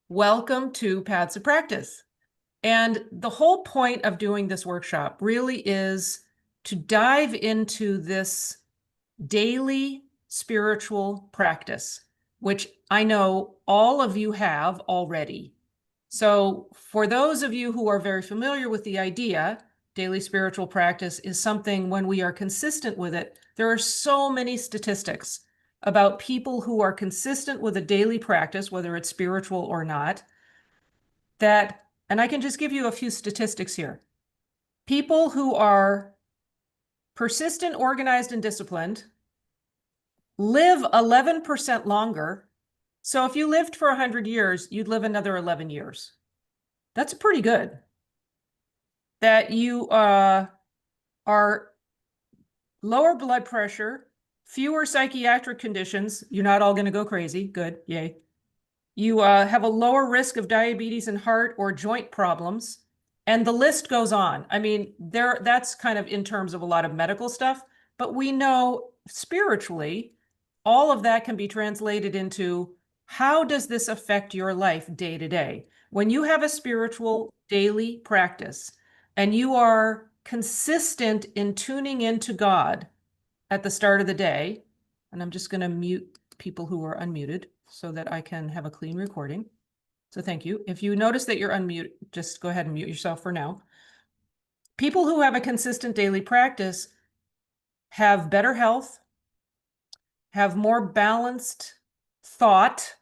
Welcome to Paths of Practice. And the whole point of doing this workshop really is to dive into this daily spiritual practice, which I know all of you have already. So for those of you who are very familiar with the idea, daily spiritual practice is something when we are consistent with it. There are so many statistics about people who are consistent with a daily practice, whether it's spiritual or not, and I can just give you a few statistics here. People who are persistent, organized, and disciplined live 11% longer. So if you lived for 100 years, you'd live another 11 years. That's pretty good. That you are lower blood pressure, fewer psychiatric conditions. You're not all going to go crazy. Good. Yay. You have a lower risk of diabetes and heart or joint problems. And the list goes on. I mean, that's kind of in terms of a lot of medical stuff, but we know spiritually, all of that can be translated into how does this affect your life day to day? When you have a spiritual daily practice and you are consistent in tuning into God at the start of the day, and I'm just going to mute people who are unmuted so that I can have a clean recording. So thank you. If you notice that you're unmuted, just go ahead and mute yourself for now. People who have a consistent daily practice have better health, have more balanced thought,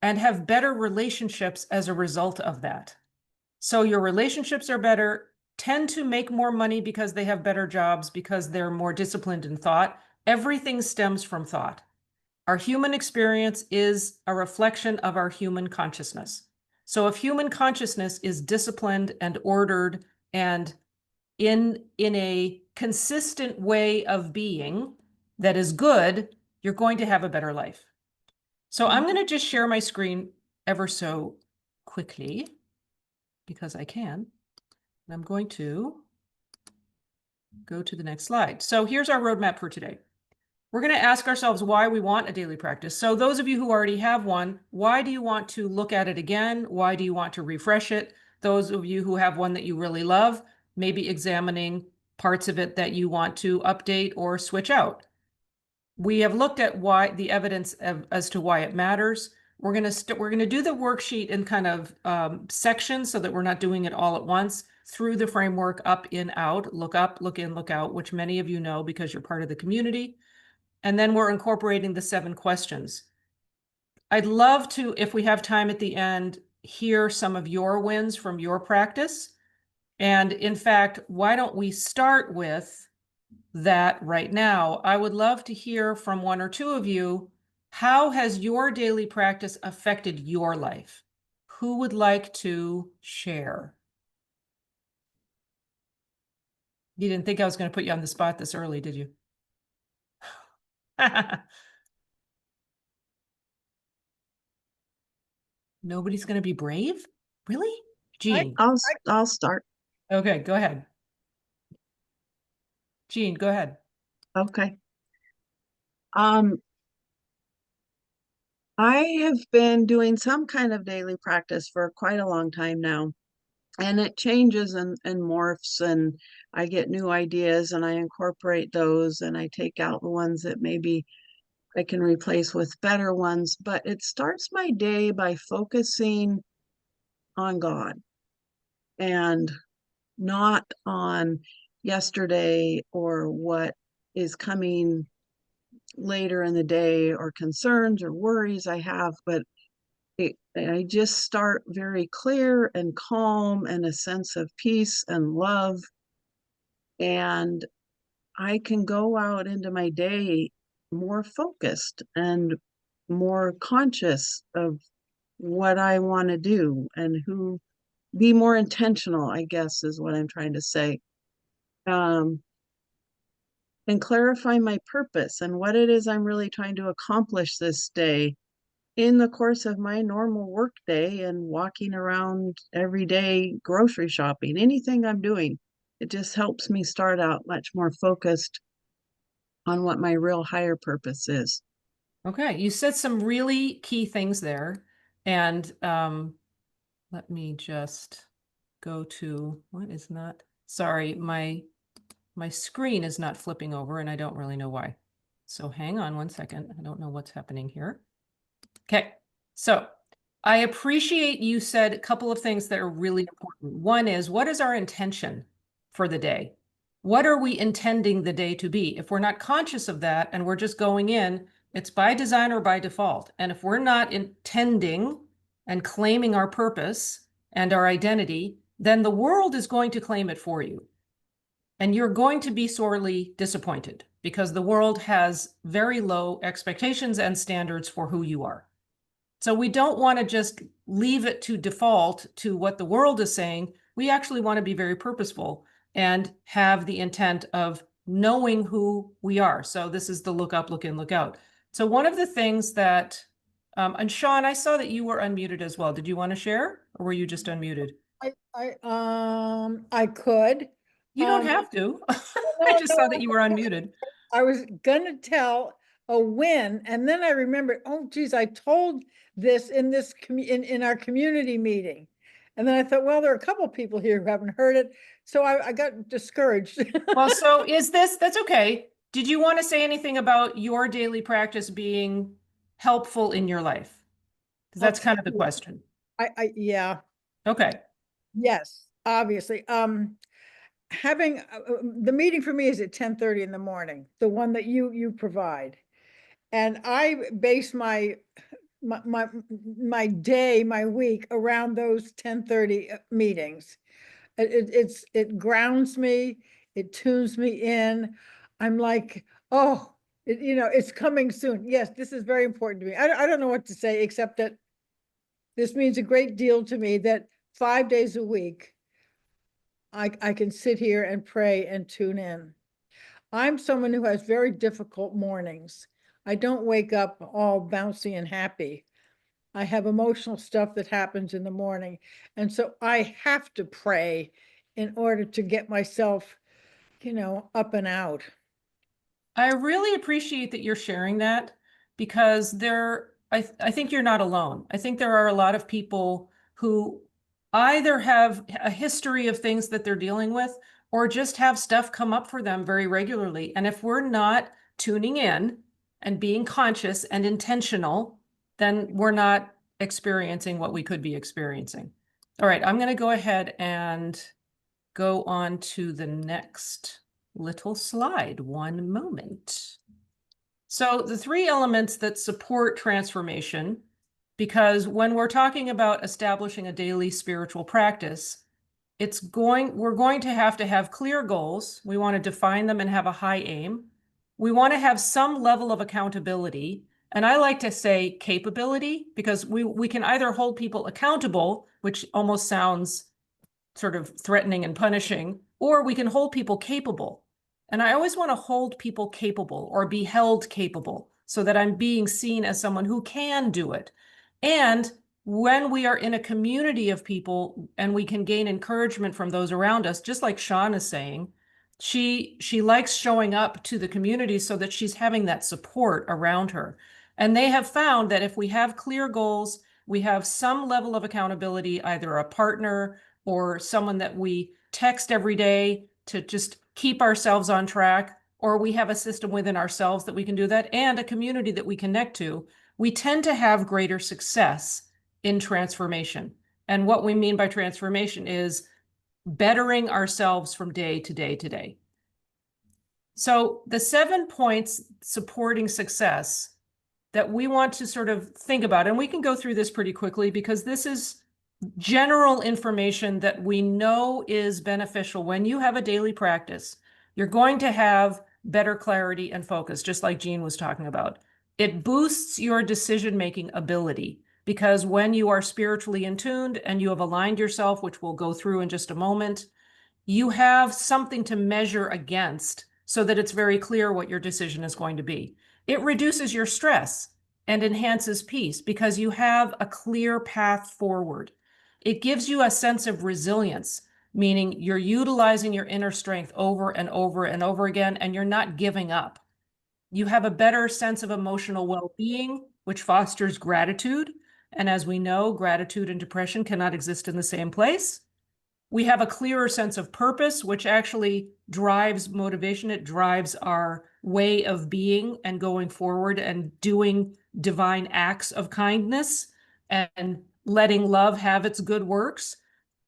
and have better relationships as a result of that. So your relationships are better, tend to make more money because they have better jobs, because they're more disciplined in thought. Everything stems from thought. Our human experience is a reflection of our human consciousness. So if human consciousness is disciplined and ordered and in a consistent way of being that is good, you're going to have a better life. So I'm going to just share my screen ever so quickly because I can. And I'm going to go to the next slide. So here's our roadmap for today. We're going to ask ourselves why we want a daily practice. So those of you who already have one, why do you want to look at it again? Why do you want to refresh it? Those of you who have one that you really love, maybe examining parts of it that you want to update or switch out. We have looked at why the evidence as to why it matters. We're going to do the worksheet in kind of sections so that we're not doing it all at once through the framework up, in, out, look up, look in, look out, which many of you know because you're part of the community. And then we're incorporating the 7 questions. I'd love to, if we have time at the end, hear some of your wins from your practice. And in fact, why don't we start with that right now? I would love to hear from 1 or 2 of you. How has your daily practice affected your life? Who would like to share? You didn't think I was going to put you on the spot this early, did you? Nobody's going to be brave? Really? Jean. I'll start. Okay, go ahead. Jean, go ahead. Okay. I have been doing some kind of daily practice for quite a long time now, and it changes and morphs, and I get new ideas and I incorporate those and I take out the ones that maybe I can replace with better ones. But it starts my day by focusing on God and not on yesterday or what is coming later in the day or concerns or worries I have, but I just start very clear and calm and a sense of peace and love. And I can go out into my day more focused and more conscious of what I want to do and be more intentional, I guess is what I'm trying to say. Um, and clarify my purpose and what it is I'm really trying to accomplish this day in the course of my normal work day and walking around every day, grocery shopping, anything I'm doing. It just helps me start out much more focused on what my real higher purpose is. Okay, you said some really key things there. And let me just go to, what is not, sorry, my screen is not flipping over and I don't really know why. So hang on one second. I don't know what's happening here. Okay, so I appreciate you said a couple of things that are really important. One is, what is our intention for the day? What are we intending the day to be? If we're not conscious of that and we're just going in, it's by design or by default. And if we're not intending and claiming our purpose and our identity, then the world is going to claim it for you. And you're going to be sorely disappointed because the world has very low expectations and standards for who you are. So we don't want to just leave it to default to what the world is saying. We actually want to be very purposeful and have the intent of knowing who we are. So this is the look up, look in, look out. So one of the things that, and Sean, I saw that you were unmuted as well. Did you want to share or were you just unmuted? I could. You don't have to. I No, just saw that you were unmuted. I was gonna tell a win, and then I remembered, oh geez, I told this in this in our community meeting. And then I thought, well, there are a couple people here who haven't heard it, so I got discouraged. Well, so is this, that's okay. Did you want to say anything about your daily practice being helpful in your life? Because that's kind of the question. Yeah, Okay. yes, obviously. Having the meeting for me is at 10:30 in the morning, the one that you provide. And I base my day, my week around those 10:30 meetings. It grounds me, it tunes me in. I'm like, oh, it's coming soon. Yes, this is very important to me. I don't know what to say, except that this means a great deal to me that 5 days a week, I can sit here and pray and tune in. I'm someone who has very difficult mornings. I don't wake up all bouncy and happy. I have emotional stuff that happens in the morning. And so I have to pray in order to get myself, up and out. I really appreciate that you're sharing that because I think you're not alone. I think there are a lot of people who either have a history of things that they're dealing with or just have stuff come up for them very regularly. And if we're not tuning in and being conscious and intentional, then we're not experiencing what we could be experiencing. All right, I'm going to go ahead and go on to the next little slide. One moment. So the three elements that support transformation, because when we're talking about establishing a daily spiritual practice, we're going to have clear goals. We want to define them and have a high aim. We want to have some level of accountability. And I like to say capability, because we can either hold people accountable, which almost sounds sort of threatening and punishing, or we can hold people capable. And I always want to hold people capable or be held capable so that I'm being seen as someone who can do it. And when we are in a community of people and we can gain encouragement from those around us, just like Sean is saying, she likes showing up to the community so that she's having that support around her. And they have found that if we have clear goals, we have some level of accountability, either a partner or someone that we text every day to just keep ourselves on track, or we have a system within ourselves that we can do that, and a community that we connect to, we tend to have greater success in transformation. And what we mean by transformation is bettering ourselves from day to day to day. So the 7 points supporting success that we want to sort of think about, and we can go through this pretty quickly because this is general information that we know is beneficial. When you have a daily practice, you're going to have better clarity and focus, just like Jean was talking about. It boosts your decision-making ability because when you are spiritually in tuned and you have aligned yourself, which we'll go through in just a moment, you have something to measure against so that it's very clear what your decision is going to be. It reduces your stress and enhances peace because you have a clear path forward. It gives you a sense of resilience, meaning you're utilizing your inner strength over and over and over again, and you're not giving up. You have a better sense of emotional well-being, which fosters gratitude And as we know, gratitude and depression cannot exist in the same place. We have a clearer sense of purpose, which actually drives motivation. It drives our way of being and going forward and doing divine acts of kindness and letting love have its good works.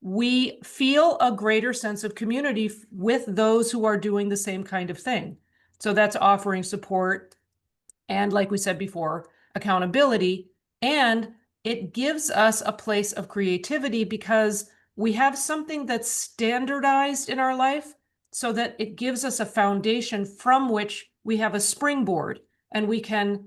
We feel a greater sense of community with those who are doing the same kind of thing. So that's offering support and, like we said before, accountability. And it gives us a place of creativity because we have something that's standardized in our life so that it gives us a foundation from which we have a springboard and we can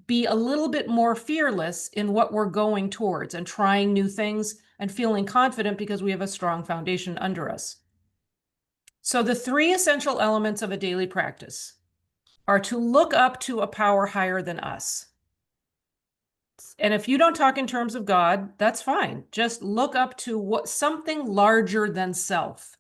be a little bit more fearless in what we're going towards and trying new things and feeling confident because we have a strong foundation under us. So the three essential elements of a daily practice are to look up to a power higher than us. And if you don't talk in terms of God, that's fine. Just look up to something larger than self,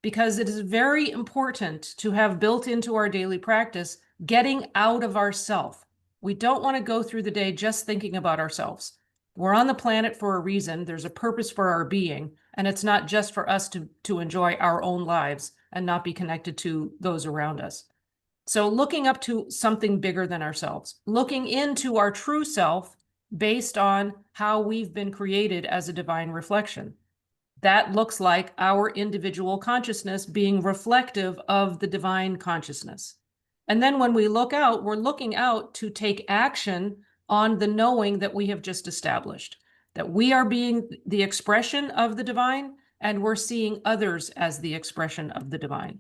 because it is very important to have built into our daily practice getting out of ourself. We don't want to go through the day just thinking about ourselves. We're on the planet for a reason. There's a purpose for our being, and it's not just for us to enjoy our own lives and not be connected to those around us. So looking up to something bigger than ourselves, looking into our true self based on how we've been created as a divine reflection. That looks like our individual consciousness being reflective of the divine consciousness. And then when we look out, we're looking out to take action on the knowing that we have just established, that we are being the expression of the divine, and we're seeing others as the expression of the divine.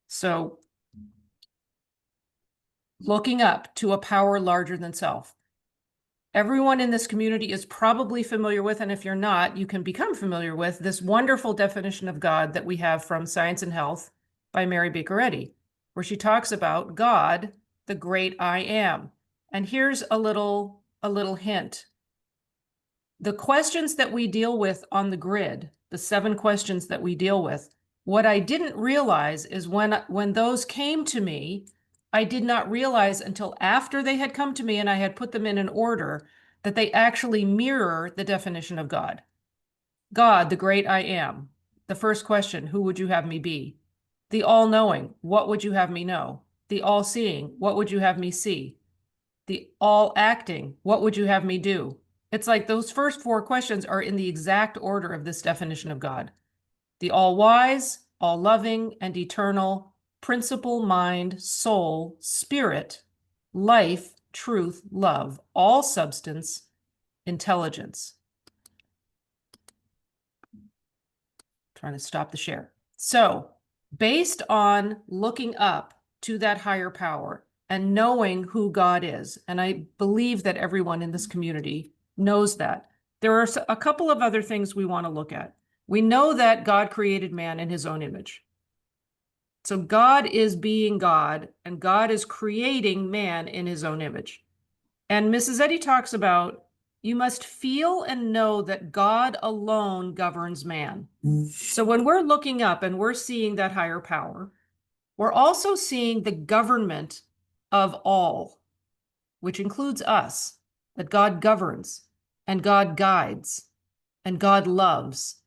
So looking up to a power larger than self. Everyone in this community is probably familiar with, and if you're not, you can become familiar with this wonderful definition of God that we have from Science and Health by Mary Baker Eddy, where she talks about God, the great I am. And here's a little hint. The questions that we deal with on the grid, the 7 questions that we deal with, what I didn't realize is when those came to me, I did not realize until after they had come to me and I had put them in an order that they actually mirror the definition of God. God, the great I am. The first question, who would you have me be? The all-knowing, what would you have me know? The all-seeing, what would you have me see? The all-acting, what would you have me do? It's like those first 4 questions are in the exact order of this definition of God. The all-wise, all-loving, and eternal, principle, mind, soul, spirit, life, truth, love, all substance, intelligence. Trying to stop the share. So, based on looking up to that higher power and knowing who God is, and I believe that everyone in this community knows that, there are a couple of other things we want to look at. We know that God created man in his own image. So God is being God, and God is creating man in his own image. And Mrs. Eddy talks about, you must feel and know that God alone governs man. So when we're looking up and we're seeing that higher power, we're also seeing the government of all, which includes us, that God governs, and God guides, and God loves.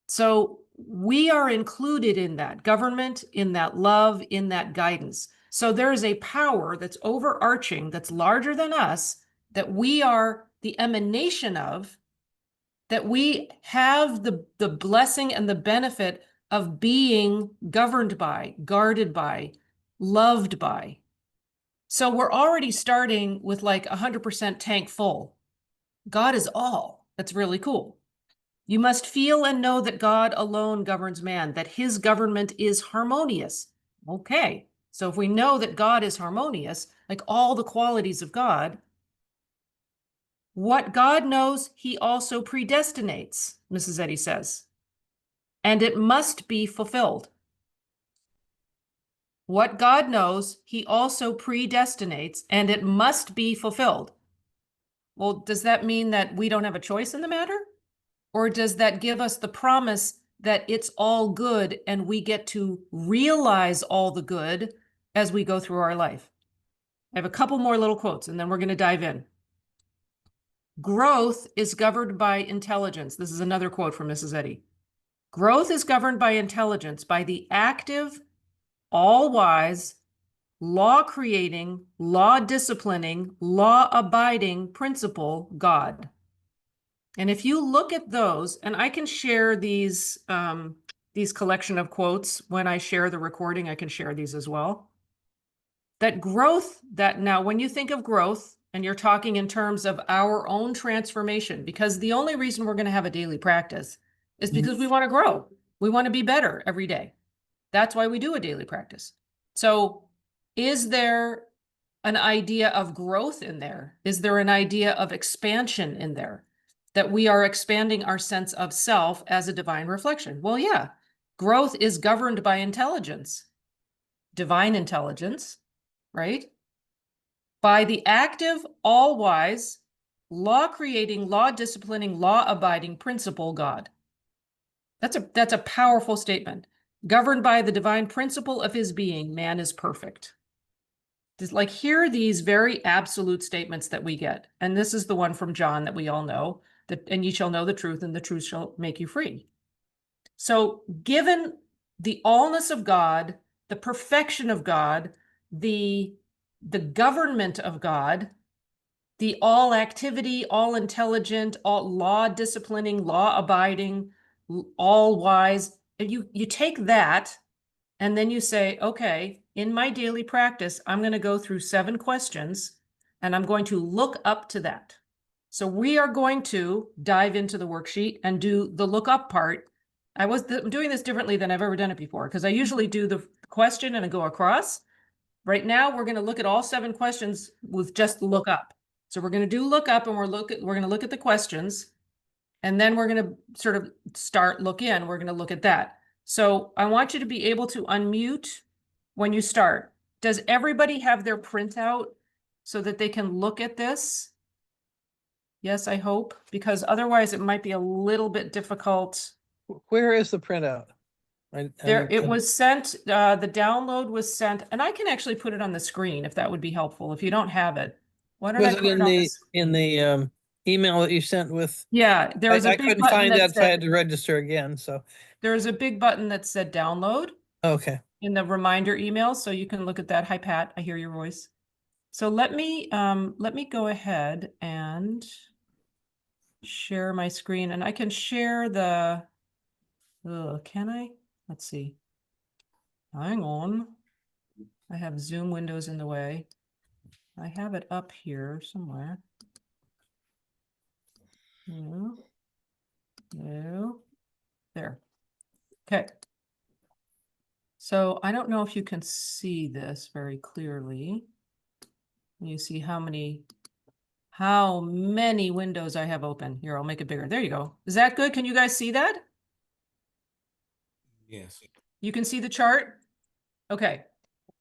So we are included in that government, in that love, in that guidance. So there is a power that's overarching, that's larger than us, that we are the emanation of, that we have the blessing and the benefit of being governed by, guarded by, loved by. So we're already starting with like 100% tank full. God is all. That's really cool. You must feel and know that God alone governs man, that his government is harmonious. Okay, so if we know that God is harmonious, like all the qualities of God, what God knows, he also predestinates, Mrs. Eddy says, and it must be fulfilled. What God knows, he also predestinates, and it must be fulfilled. Well, does that mean that we don't have a choice in the matter? Or does that give us the promise that it's all good and we get to realize all the good as we go through our life? I have a couple more little quotes and then we're going to dive in. Growth is governed by intelligence. This is another quote from Mrs. Eddy. Growth is governed by intelligence, by the active, all-wise, law-creating, law-disciplining, law-abiding principle, God. And if you look at those, and I can share these collection of quotes when I share the recording, I can share these as well. That growth, that now when you think of growth, and you're talking in terms of our own transformation, because the only reason we're going to have a daily practice is because we want to grow. We want to be better every day. That's why we do a daily practice. So is there an idea of growth in there? Is there an idea of expansion in there? That we are expanding our sense of self as a divine reflection? Well, yeah, growth is governed by intelligence, divine intelligence, right? By the active, all-wise, law-creating, law-disciplining, law-abiding principle, God. That's a powerful statement. Governed by the divine principle of his being, man is perfect. Just like, here are these very absolute statements that we get. And this is the one from John that we all know, that, and ye shall know the truth, and the truth shall make you free. So given the allness of God, the perfection of God, the government of God, the all activity, all intelligent, all law disciplining, law abiding, all wise, and you take that and then you say, okay, in my daily practice, I'm going to go through 7 questions and I'm going to look up to that. So we are going to dive into the worksheet and do the look up part. I'm doing this differently than I've ever done it before, because I usually do the question and I go across. Right now, we're going to look at all 7 questions with just look up. So we're going to do look up, and we're going to look at the questions, and then we're going to sort of start look in. We're going to look at that. So I want you to be able to unmute when you start. Does everybody have their printout so that they can look at this? Yes, I hope, because otherwise it might be a little bit difficult. Where is the printout? It was sent, the download was sent, and I can actually put it on the screen if that would be helpful, if you don't have it. Why don't I Was put it it in on the this? email that you sent with? Yeah, there was a I big couldn't button find that that, so I had said, to register again. So there was a big button that said download okay. in the reminder email, so you can look at that. Hi, Pat, I hear your voice. So let me go ahead and share my screen, and I can share the, can I? Let's see. Hang on. I have Zoom windows in the way. I have it up here somewhere. No. No. There. Okay. So I don't know if you can see this very clearly. You see how many windows I have open. Here, I'll make it bigger. There you go. Is that good? Can you guys see that? Yes. You can see the chart? Okay.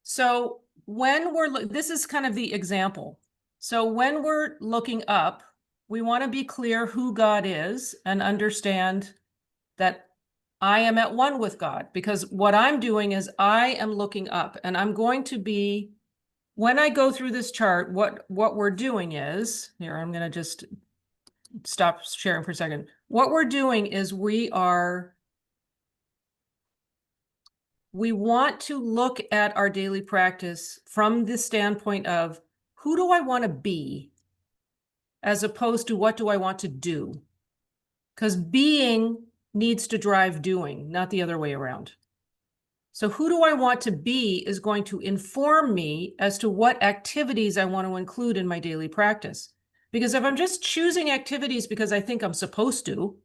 So when this is kind of the example. So when we're looking up, we want to be clear who God is and understand that I am at one with God, because what I'm doing is I am looking up, and I'm going to be, when I go through this chart, what we're doing is, here, I'm going to just stop sharing for a second. What we're doing is we want to look at our daily practice from the standpoint of, who do I want to be, as opposed to what do I want to do? Because being needs to drive doing, not the other way around. So who do I want to be is going to inform me as to what activities I want to include in my daily practice. Because if I'm just choosing activities because I think I'm supposed to,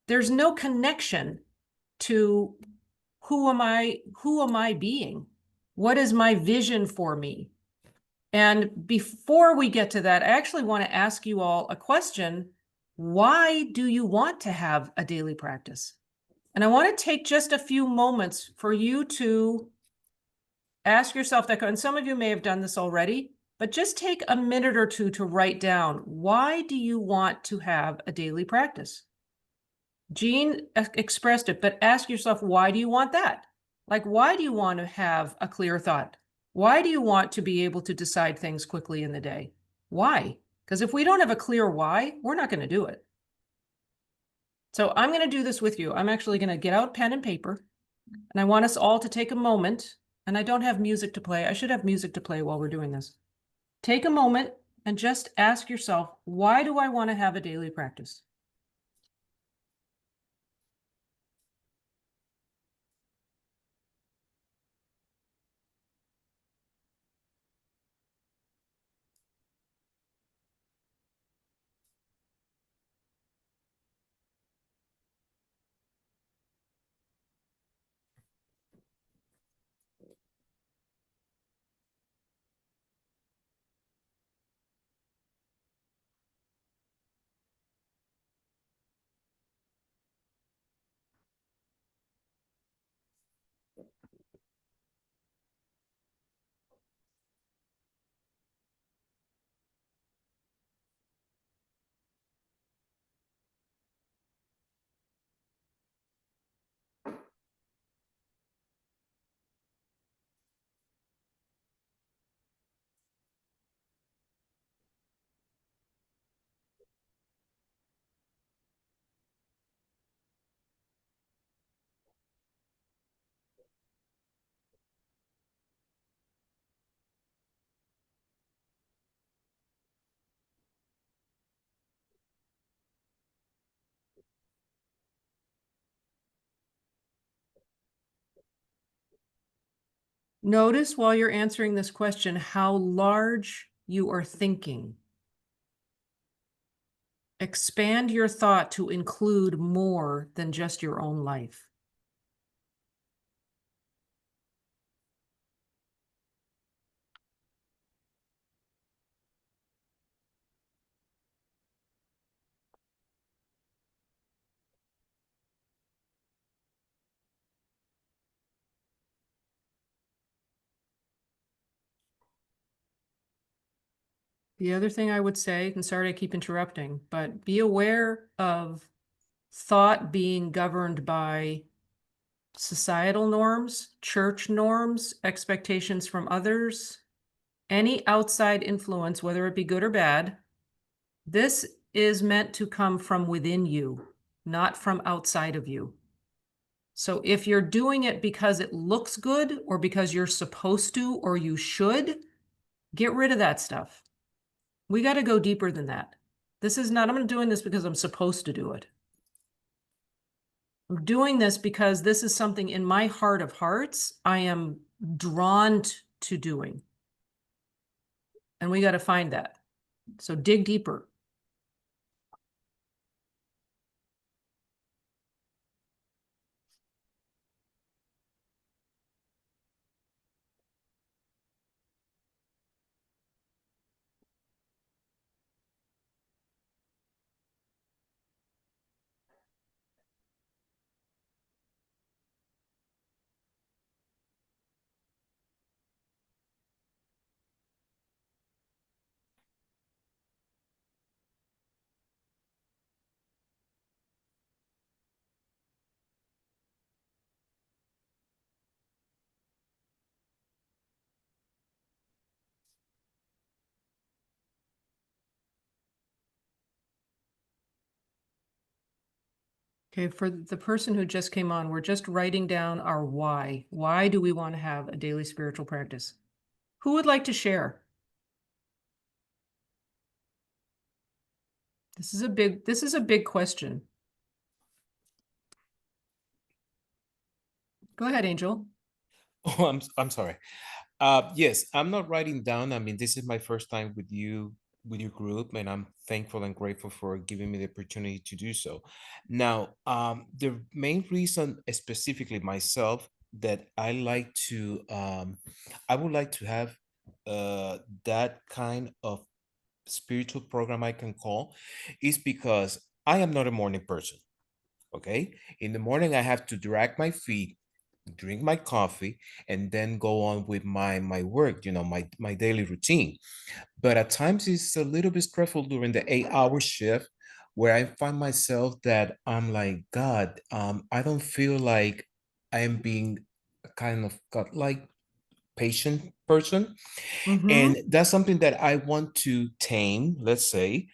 there's no connection to who am I being? What is my vision for me? And before we get to that, I actually want to ask you all a question. Why do you want to have a daily practice? And I want to take just a few moments for you to ask yourself that, and some of you may have done this already, but just take a minute or two to write down, why do you want to have a daily practice? Jean expressed it, but ask yourself, why do you want that? Like, why do you want to have a clear thought? Why do you want to be able to decide things quickly in the day? Why? Because if we don't have a clear why, we're not going to do it. So I'm going to do this with you. I'm actually going to get out pen and paper, and I want us all to take a moment, and I don't have music to play. I should have music to play while we're doing this. Take a moment and just ask yourself, why do I want to have a daily practice? Notice while you're answering this question how large you are thinking. Expand your thought to include more than just your own life. The other thing I would say, and sorry to keep interrupting, but be aware of thought being governed by societal norms, church norms, expectations from others, any outside influence, whether it be good or bad. This is meant to come from within you, not from outside of you. So if you're doing it because it looks good or because you're supposed to or you should, get rid of that stuff. We got to go deeper than that. This is not, I'm doing this because I'm supposed to do it. I'm doing this because this is something in my heart of hearts I am drawn to doing. And we got to find that. So dig deeper. Okay, for the person who just came on, we're just writing down our why. Why do we want to have a daily spiritual practice? Who would like to share? This is a big question. Go ahead, Angel. Oh, I'm sorry. Yes, I'm not writing down. I mean, this is my first time with you, with your group, and I'm thankful and grateful for giving me the opportunity to do so. Now, the main reason, specifically myself, that I would like to have that kind of spiritual program I can call, is because I am not a morning person. Okay, in the morning I have to drag my feet, drink my coffee, and then go on with my work, my daily routine. But at times it's a little bit stressful during the 8-hour shift, where I find myself that I'm like, God, I don't feel like I am being kind of got like patient person. Mhm. And that's something that I want to tame, let's say.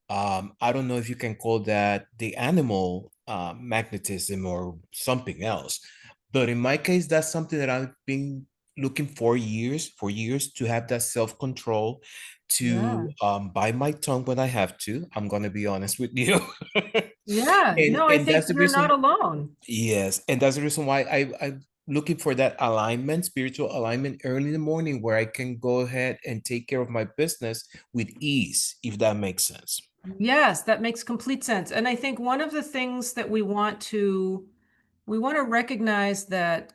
I don't know if you can call that the animal magnetism or something else. But in my case, that's something that I've been looking for years to have that self-control, Yeah. to bite my tongue when I have to. I'm gonna be honest with you. Yeah. No, I And think that's the you're not reason. alone. Yes, and that's the reason why I'm looking for that alignment, spiritual alignment early in the morning where I can go ahead and take care of my business with ease, if that makes sense. Yes, that makes complete sense. And I think one of the things that we want to recognize that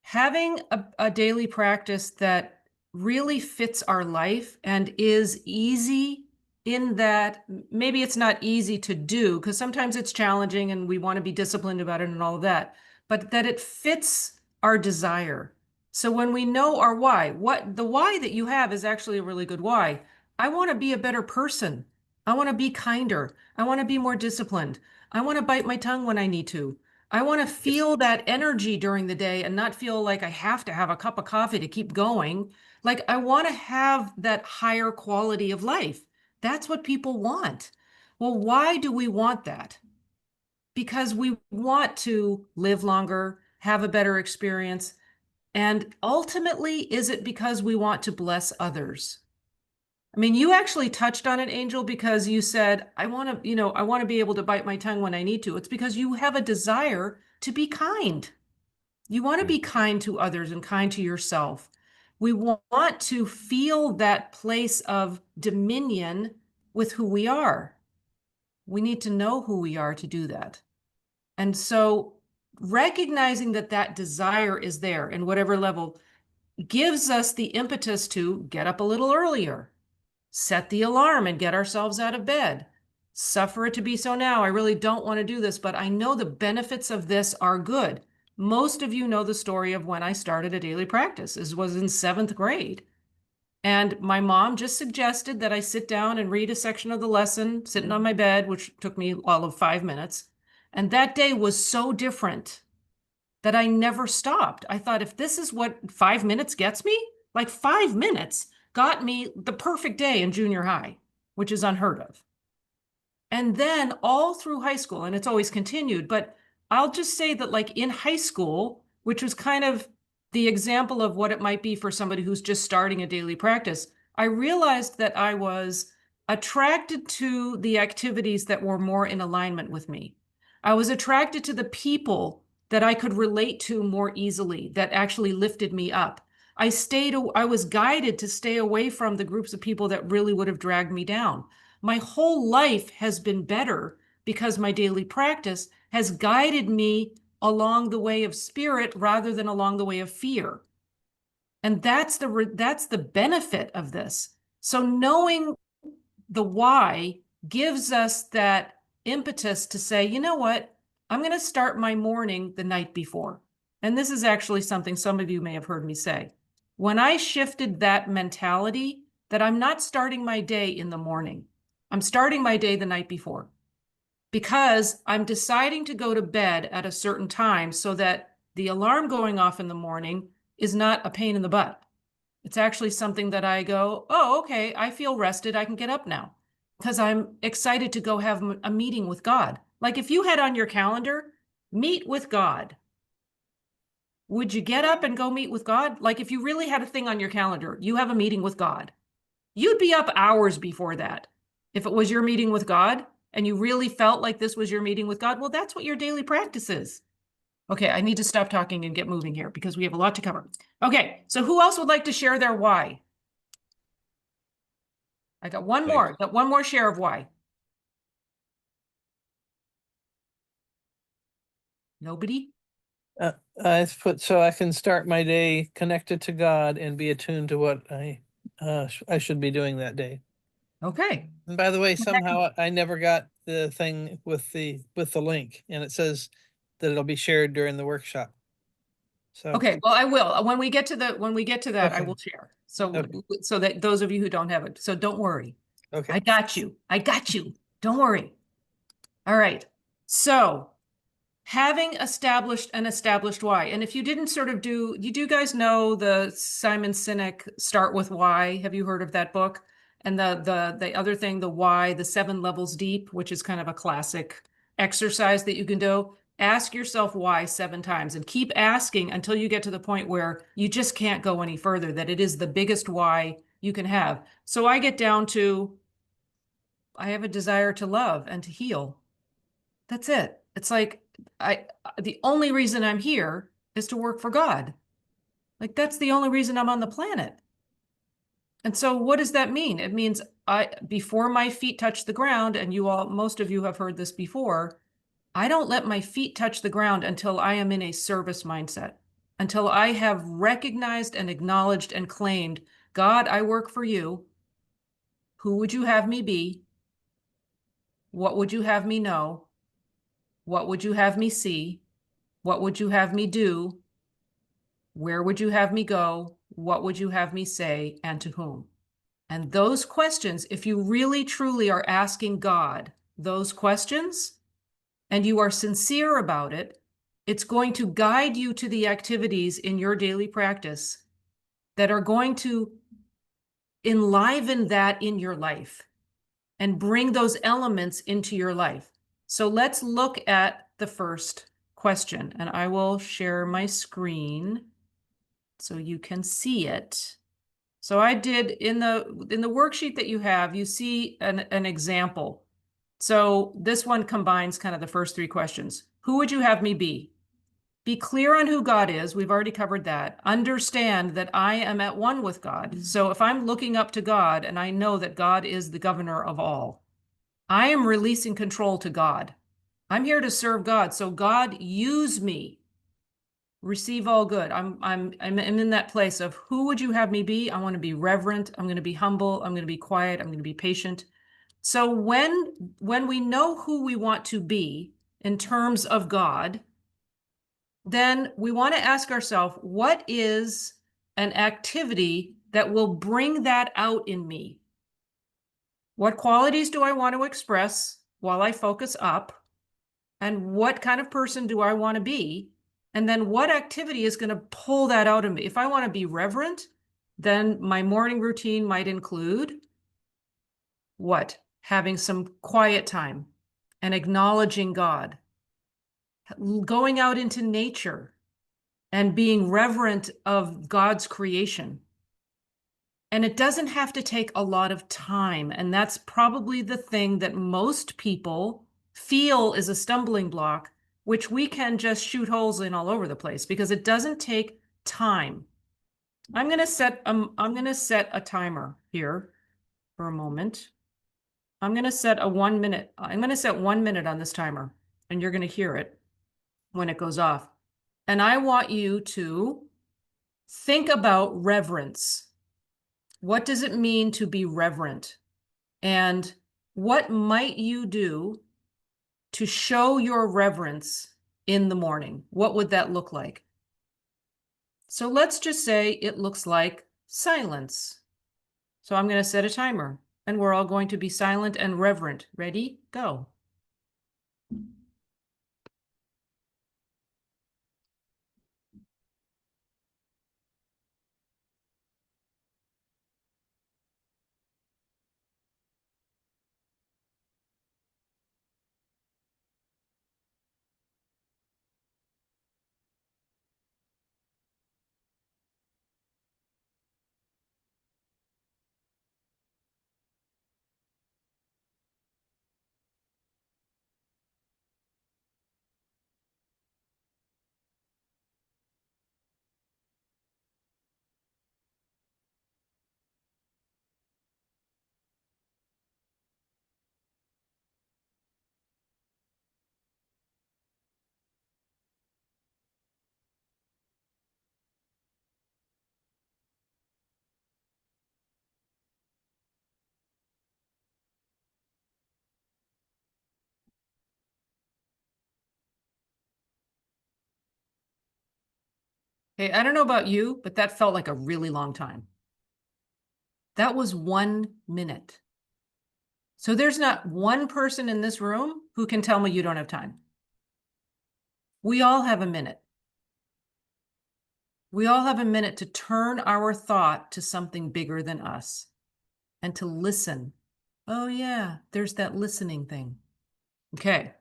having a daily practice that really fits our life and is easy, in that maybe it's not easy to do because sometimes it's challenging and we want to be disciplined about it and all of that, but that it fits our desire. So when we know our why, what the why that you have is actually a really good why. I want to be a better person. I want to be kinder. I want to be more disciplined. I want to bite my tongue when I need to. I want to Yes. feel that energy during the day and not feel like I have to have a cup of coffee to keep going. Like I want to have that higher quality of life. That's what people want. Well, why do we want that? Because we want to live longer, have a better experience. And ultimately, is it because we want to bless others? I mean, you actually touched on it, Angel, because you said, I want to, I want to be able to bite my tongue when I need to. It's because you have a desire to be kind. You want to be kind to others and kind to yourself. We want to feel that place of dominion with who we are. We need to know who we are to do that. And so recognizing that that desire is there in whatever level gives us the impetus to get up a little earlier, set the alarm and get ourselves out of bed. Suffer it to be so now. I really don't want to do this, but I know the benefits of this are good. Most of you know the story of when I started a daily practice. It was in 7th grade. And my mom just suggested that I sit down and read a section of the lesson, sitting on my bed, which took me all of 5 minutes. And that day was so different that I never stopped. I thought, if this is what 5 minutes gets me, like 5 minutes got me the perfect day in junior high, which is unheard of. And then all through high school, and it's always continued, but I'll just say that like in high school, which was kind of the example of what it might be for somebody who's just starting a daily practice, I realized that I was attracted to the activities that were more in alignment with me. I was attracted to the people that I could relate to more easily, that actually lifted me up. I was guided to stay away from the groups of people that really would have dragged me down. My whole life has been better because my daily practice has guided me along the way of spirit rather than along the way of fear. And that's the benefit of this. So knowing the why gives us that impetus to say, you know what? I'm going to start my morning the night before. And this is actually something some of you may have heard me say. When I shifted that mentality that I'm not starting my day in the morning, I'm starting my day the night before, because I'm deciding to go to bed at a certain time so that the alarm going off in the morning is not a pain in the butt. It's actually something that I go, oh, okay, I feel rested. I can get up now because I'm excited to go have a meeting with God. Like if you had on your calendar, meet with God, would you get up and go meet with God? Like if you really had a thing on your calendar, you have a meeting with God, you'd be up hours before that. If it was your meeting with God and you really felt like this was your meeting with God, well, that's what your daily practice is. Okay, I need to stop talking and get moving here because we have a lot to cover. Okay, so who else would like to share their why? I got one more. Got one more share of why. Nobody? I put so I can start my day connected to God and be attuned to what I should be doing that day. Okay. And by the way, somehow I never got the thing with the link, and it says that it'll be shared during the workshop. So Okay, well, I will. When we get to that, I Okay. will share. So Okay. so that those of you who don't have it, so don't worry. Okay. I got you. I got you. Don't worry. All right. So having established an established why. And if you didn't sort of do you guys know the Simon Sinek Start With Why? Have you heard of that book? And the other thing, the why, the 7 levels deep, which is kind of a classic exercise that you can do. Ask yourself why 7 times and keep asking until you get to the point where you just can't go any further, that it is the biggest why you can have. So I get down to, I have a desire to love and to heal. That's it. It's like, the only reason I'm here is to work for God. Like, that's the only reason I'm on the planet. And so what does that mean? It means before my feet touch the ground, and most of you have heard this before, I don't let my feet touch the ground until I am in a service mindset, until I have recognized and acknowledged and claimed, God, I work for you. Who would you have me be? What would you have me know? What would you have me see? What would you have me do? Where would you have me go? What would you have me say, and to whom? And those questions, if you really truly are asking God those questions, and you are sincere about it, it's going to guide you to the activities in your daily practice that are going to enliven that in your life and bring those elements into your life. So let's look at the first question, and I will share my screen so you can see it. So I did in the worksheet that you have, you see an example. So this one combines kind of the first 3 questions. Who would you have me be? Be clear on who God is. We've already covered that. Understand that I am at one with God. So if I'm looking up to God and I know that God is the governor of all, I am releasing control to God. I'm here to serve God. So God, use me. Receive all good. I'm in that place of who would you have me be? I want to be reverent. I'm going to be humble. I'm going to be quiet. I'm going to be patient. So when we know who we want to be in terms of God, then we want to ask ourselves, what is an activity that will bring that out in me? What qualities do I want to express while I focus up? And what kind of person do I want to be? And then what activity is going to pull that out of me? If I want to be reverent, then my morning routine might include what? Having some quiet time and acknowledging God, going out into nature and being reverent of God's creation. And it doesn't have to take a lot of time. And that's probably the thing that most people feel is a stumbling block, which we can just shoot holes in all over the place because it doesn't take time. I'm going to set a timer here for a moment. I'm going to set 1 minute. I'm going to set 1 minute on this timer, and you're going to hear it when it goes off. And I want you to think about reverence. What does it mean to be reverent? And what might you do to show your reverence in the morning? What would that look like? So let's just say it looks like silence. So I'm going to set a timer, and we're all going to be silent and reverent. Ready? Go. Hey, I don't know about you, but that felt like a really long time. That was 1 minute. So there's not one person in this room who can tell me you don't have time. We all have a minute. We all have a minute to turn our thought to something bigger than us and to listen. Oh, yeah, there's that listening thing. Okay.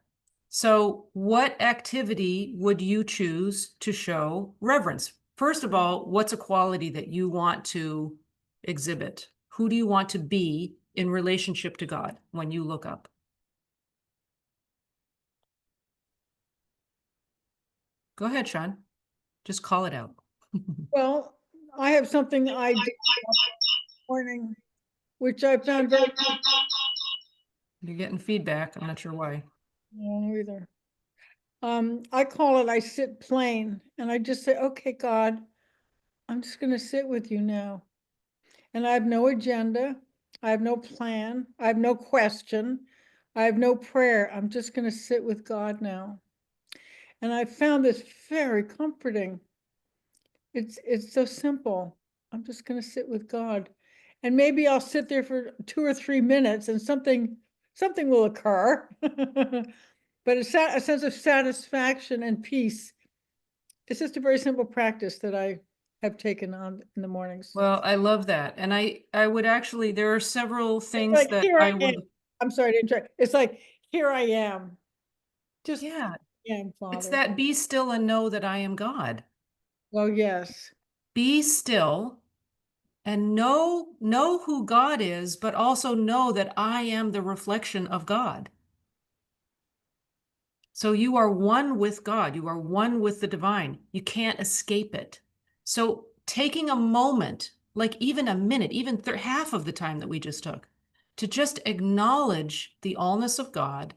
So, what activity would you choose to show reverence? First of all, what's a quality that you want to exhibit? Who do you want to be in relationship to God when you look up? Go ahead, Sean. Just call it out. Well, I have something I do this morning, which I found very, You're getting feedback. I'm not sure why. no, either. I call it, I sit plain, and I just say, okay, God, I'm just gonna sit with you now. And I have no agenda, I have no plan, I have no question, I have no prayer. I'm just gonna sit with God now. And I found this very comforting. It's so simple. I'm just gonna sit with God. And maybe I'll sit there for 2 or 3 minutes and something will occur. But a sense of satisfaction and peace. It's just a very simple practice that I have taken on in the mornings. Well, I love that. And I would actually, there are several It's things like, that here I I am. would, I'm sorry to interrupt. It's like, here I am. Just, yeah, I am, it's Father. that be still and know that I am God. Oh, yes. Be still and know who God is, but also know that I am the reflection of God. So you are one with God. You are one with the divine. You can't escape it. So taking a moment, like even a minute, even half of the time that we just took, to just acknowledge the allness of God,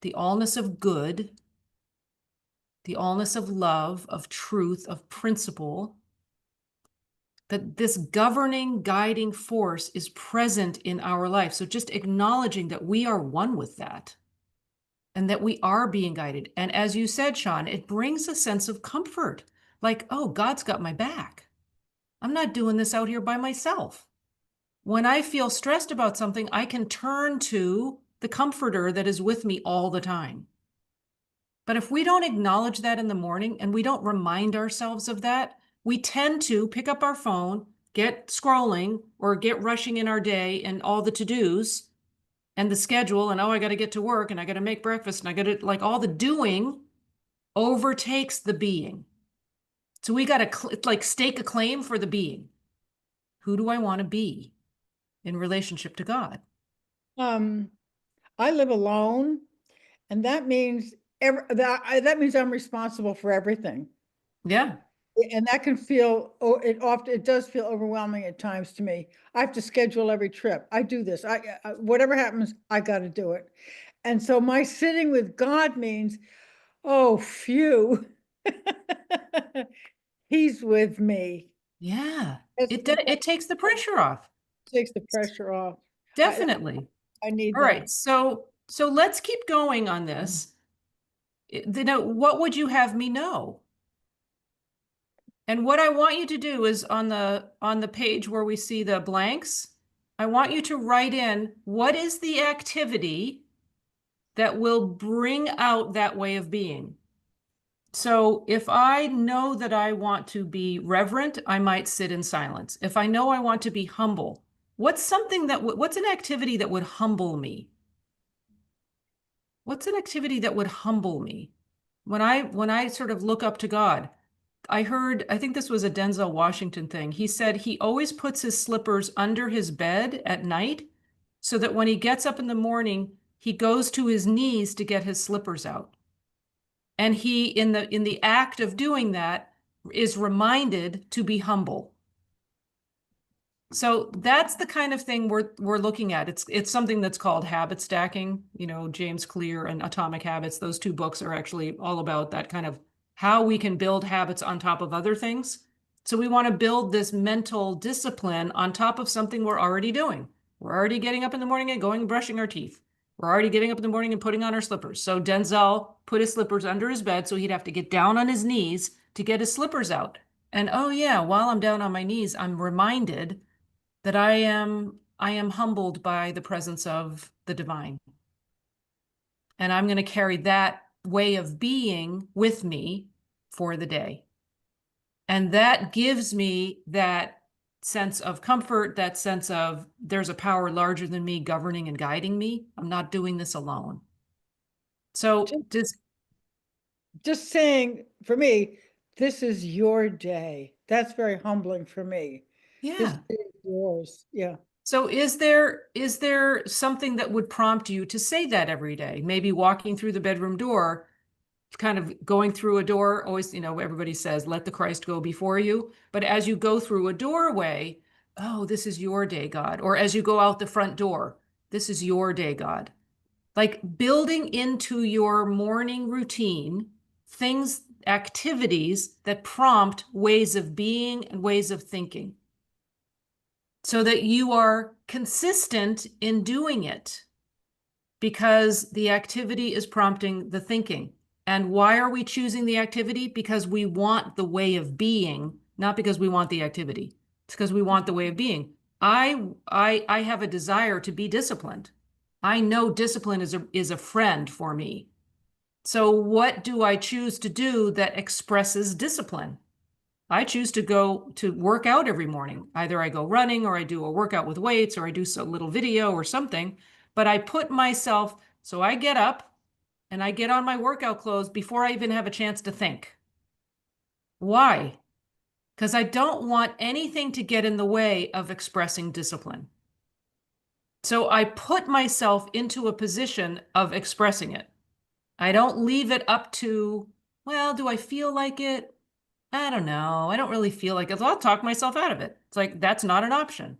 the allness of good, the allness of love, of truth, of principle, that this governing, guiding force is present in our life. So just acknowledging that we are one with that and that we are being guided. And as you said, Sean, it brings a sense of comfort. Like, oh, God's got my back. I'm not doing this out here by myself. When I feel stressed about something, I can turn to the comforter that is with me all the time. But if we don't acknowledge that in the morning and we don't remind ourselves of that, we tend to pick up our phone, get scrolling, or get rushing in our day and all the to-dos and the schedule, and oh, I got to get to work and I got to make breakfast and I got to, like, all the doing overtakes the being. So we got to like stake a claim for the being. Who do I want to be in relationship to God? I live alone, and that means that means I'm responsible for everything. Yeah. And that can feel, it does feel overwhelming at times to me. I have to schedule every trip. I do this. Whatever happens, I got to do it. And so my sitting with God means, oh, phew. He's with me. Yeah. It It takes the pressure off. takes the pressure off. Definitely. I need All that. right. So let's keep going on this. What would you have me know? And what I want you to do is on the page where we see the blanks, I want you to write in what is the activity that will bring out that way of being. So if I know that I want to be reverent, I might sit in silence. If I know I want to be humble, what's an activity that would humble me? What's an activity that would humble me? When I sort of look up to God, I think this was a Denzel Washington thing. He said he always puts his slippers under his bed at night so that when he gets up in the morning, he goes to his knees to get his slippers out. And he, in the act of doing that, is reminded to be humble. So that's the kind of thing we're looking at. It's something that's called habit stacking. James Clear and Atomic Habits. Those two books are actually all about that kind of how we can build habits on top of other things. So we want to build this mental discipline on top of something we're already doing. We're already getting up in the morning and going and brushing our teeth. We're already getting up in the morning and putting on our slippers. So Denzel put his slippers under his bed so he'd have to get down on his knees to get his slippers out. And oh yeah, while I'm down on my knees, I'm reminded that I am humbled by the presence of the divine. And I'm going to carry that way of being with me for the day. And that gives me that sense of comfort, that sense of there's a power larger than me governing and guiding me. I'm not doing this alone. So Just saying, for me, this is your day. That's very humbling for me. This yeah. is yours. Yeah. So is there something that would prompt you to say that every day? Maybe walking through the bedroom door, kind of going through a door, always, everybody says, let the Christ go before you. But as you go through a doorway, oh, this is your day, God. Or as you go out the front door, this is your day, God. Like building into your morning routine things, activities that prompt ways of being and ways of thinking, so that you are consistent in doing it because the activity is prompting the thinking. And why are we choosing the activity? Because we want the way of being, not because we want the activity. It's because we want the way of being. I have a desire to be disciplined. I know discipline is a friend for me. So what do I choose to do that expresses discipline? I choose to go to work out every morning. Either I go running or I do a workout with weights or I do a little video or something, but I put myself, so I get up and I get on my workout clothes before I even have a chance to think. Why? Because I don't want anything to get in the way of expressing discipline. So I put myself into a position of expressing it. I don't leave it up to, well, do I feel like it? I don't know. I don't really feel like it. I'll talk myself out of it. It's like, that's not an option.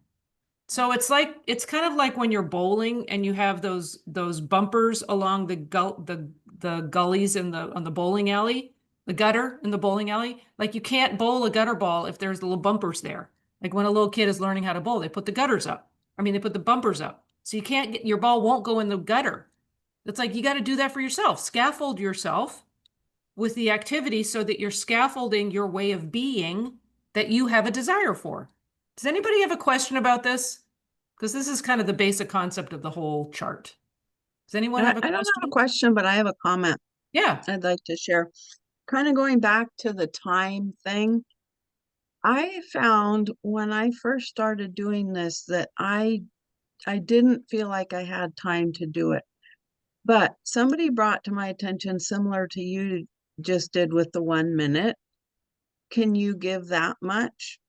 So it's kind of like when you're bowling and you have those bumpers along the gullies on the bowling alley, the gutter in the bowling alley. Like you can't bowl a gutter ball if there's little bumpers there. Like when a little kid is learning how to bowl, they put the gutters up. They put the bumpers up. So you can't your ball won't go in the gutter. It's like you got to do that for yourself. Scaffold yourself with the activity so that you're scaffolding your way of being that you have a desire for. Does anybody have a question about this? Because this is kind of the basic concept of the whole chart. Does anyone have a I don't have a question? question, but I have a comment Yeah. I'd like to share. Kind of going back to the time thing, I found when I first started doing this that I didn't feel like I had time to do it. But somebody brought to my attention, similar to you just did with the 1 minute, can you give that much?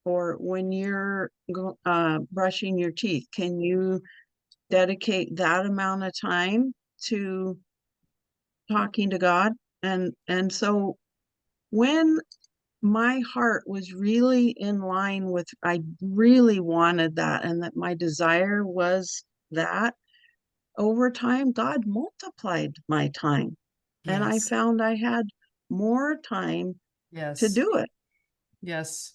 Or when you're brushing your teeth, can you dedicate that amount of time to talking to God? And so when my heart was really in line with, I really wanted that, and that my desire was that, over time, God multiplied my time. And I Yes. found I had more time to Yes. do it. Yes.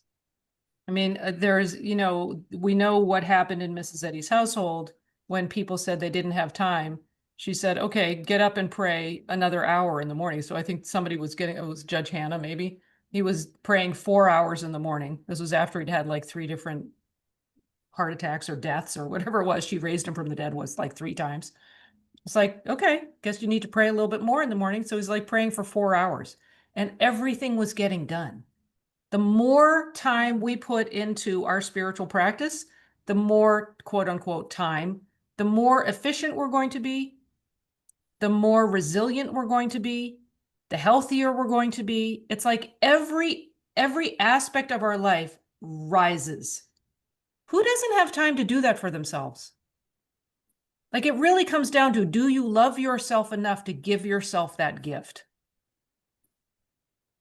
There's, we know what happened in Mrs. Eddy's household when people said they didn't have time. She said, okay, get up and pray another hour in the morning. So I think somebody was it was Judge Hannah, maybe. He was praying 4 hours in the morning. This was after he'd had like 3 different heart attacks or deaths or whatever it was. She raised him from the dead was like 3 times. It's like, okay, guess you need to pray a little bit more in the morning. So he's like praying for 4 hours and everything was getting done. The more time we put into our spiritual practice, the more quote unquote time, the more efficient we're going to be, the more resilient we're going to be, the healthier we're going to be. It's like every aspect of our life rises. Who doesn't have time to do that for themselves? Like it really comes down to, do you love yourself enough to give yourself that gift?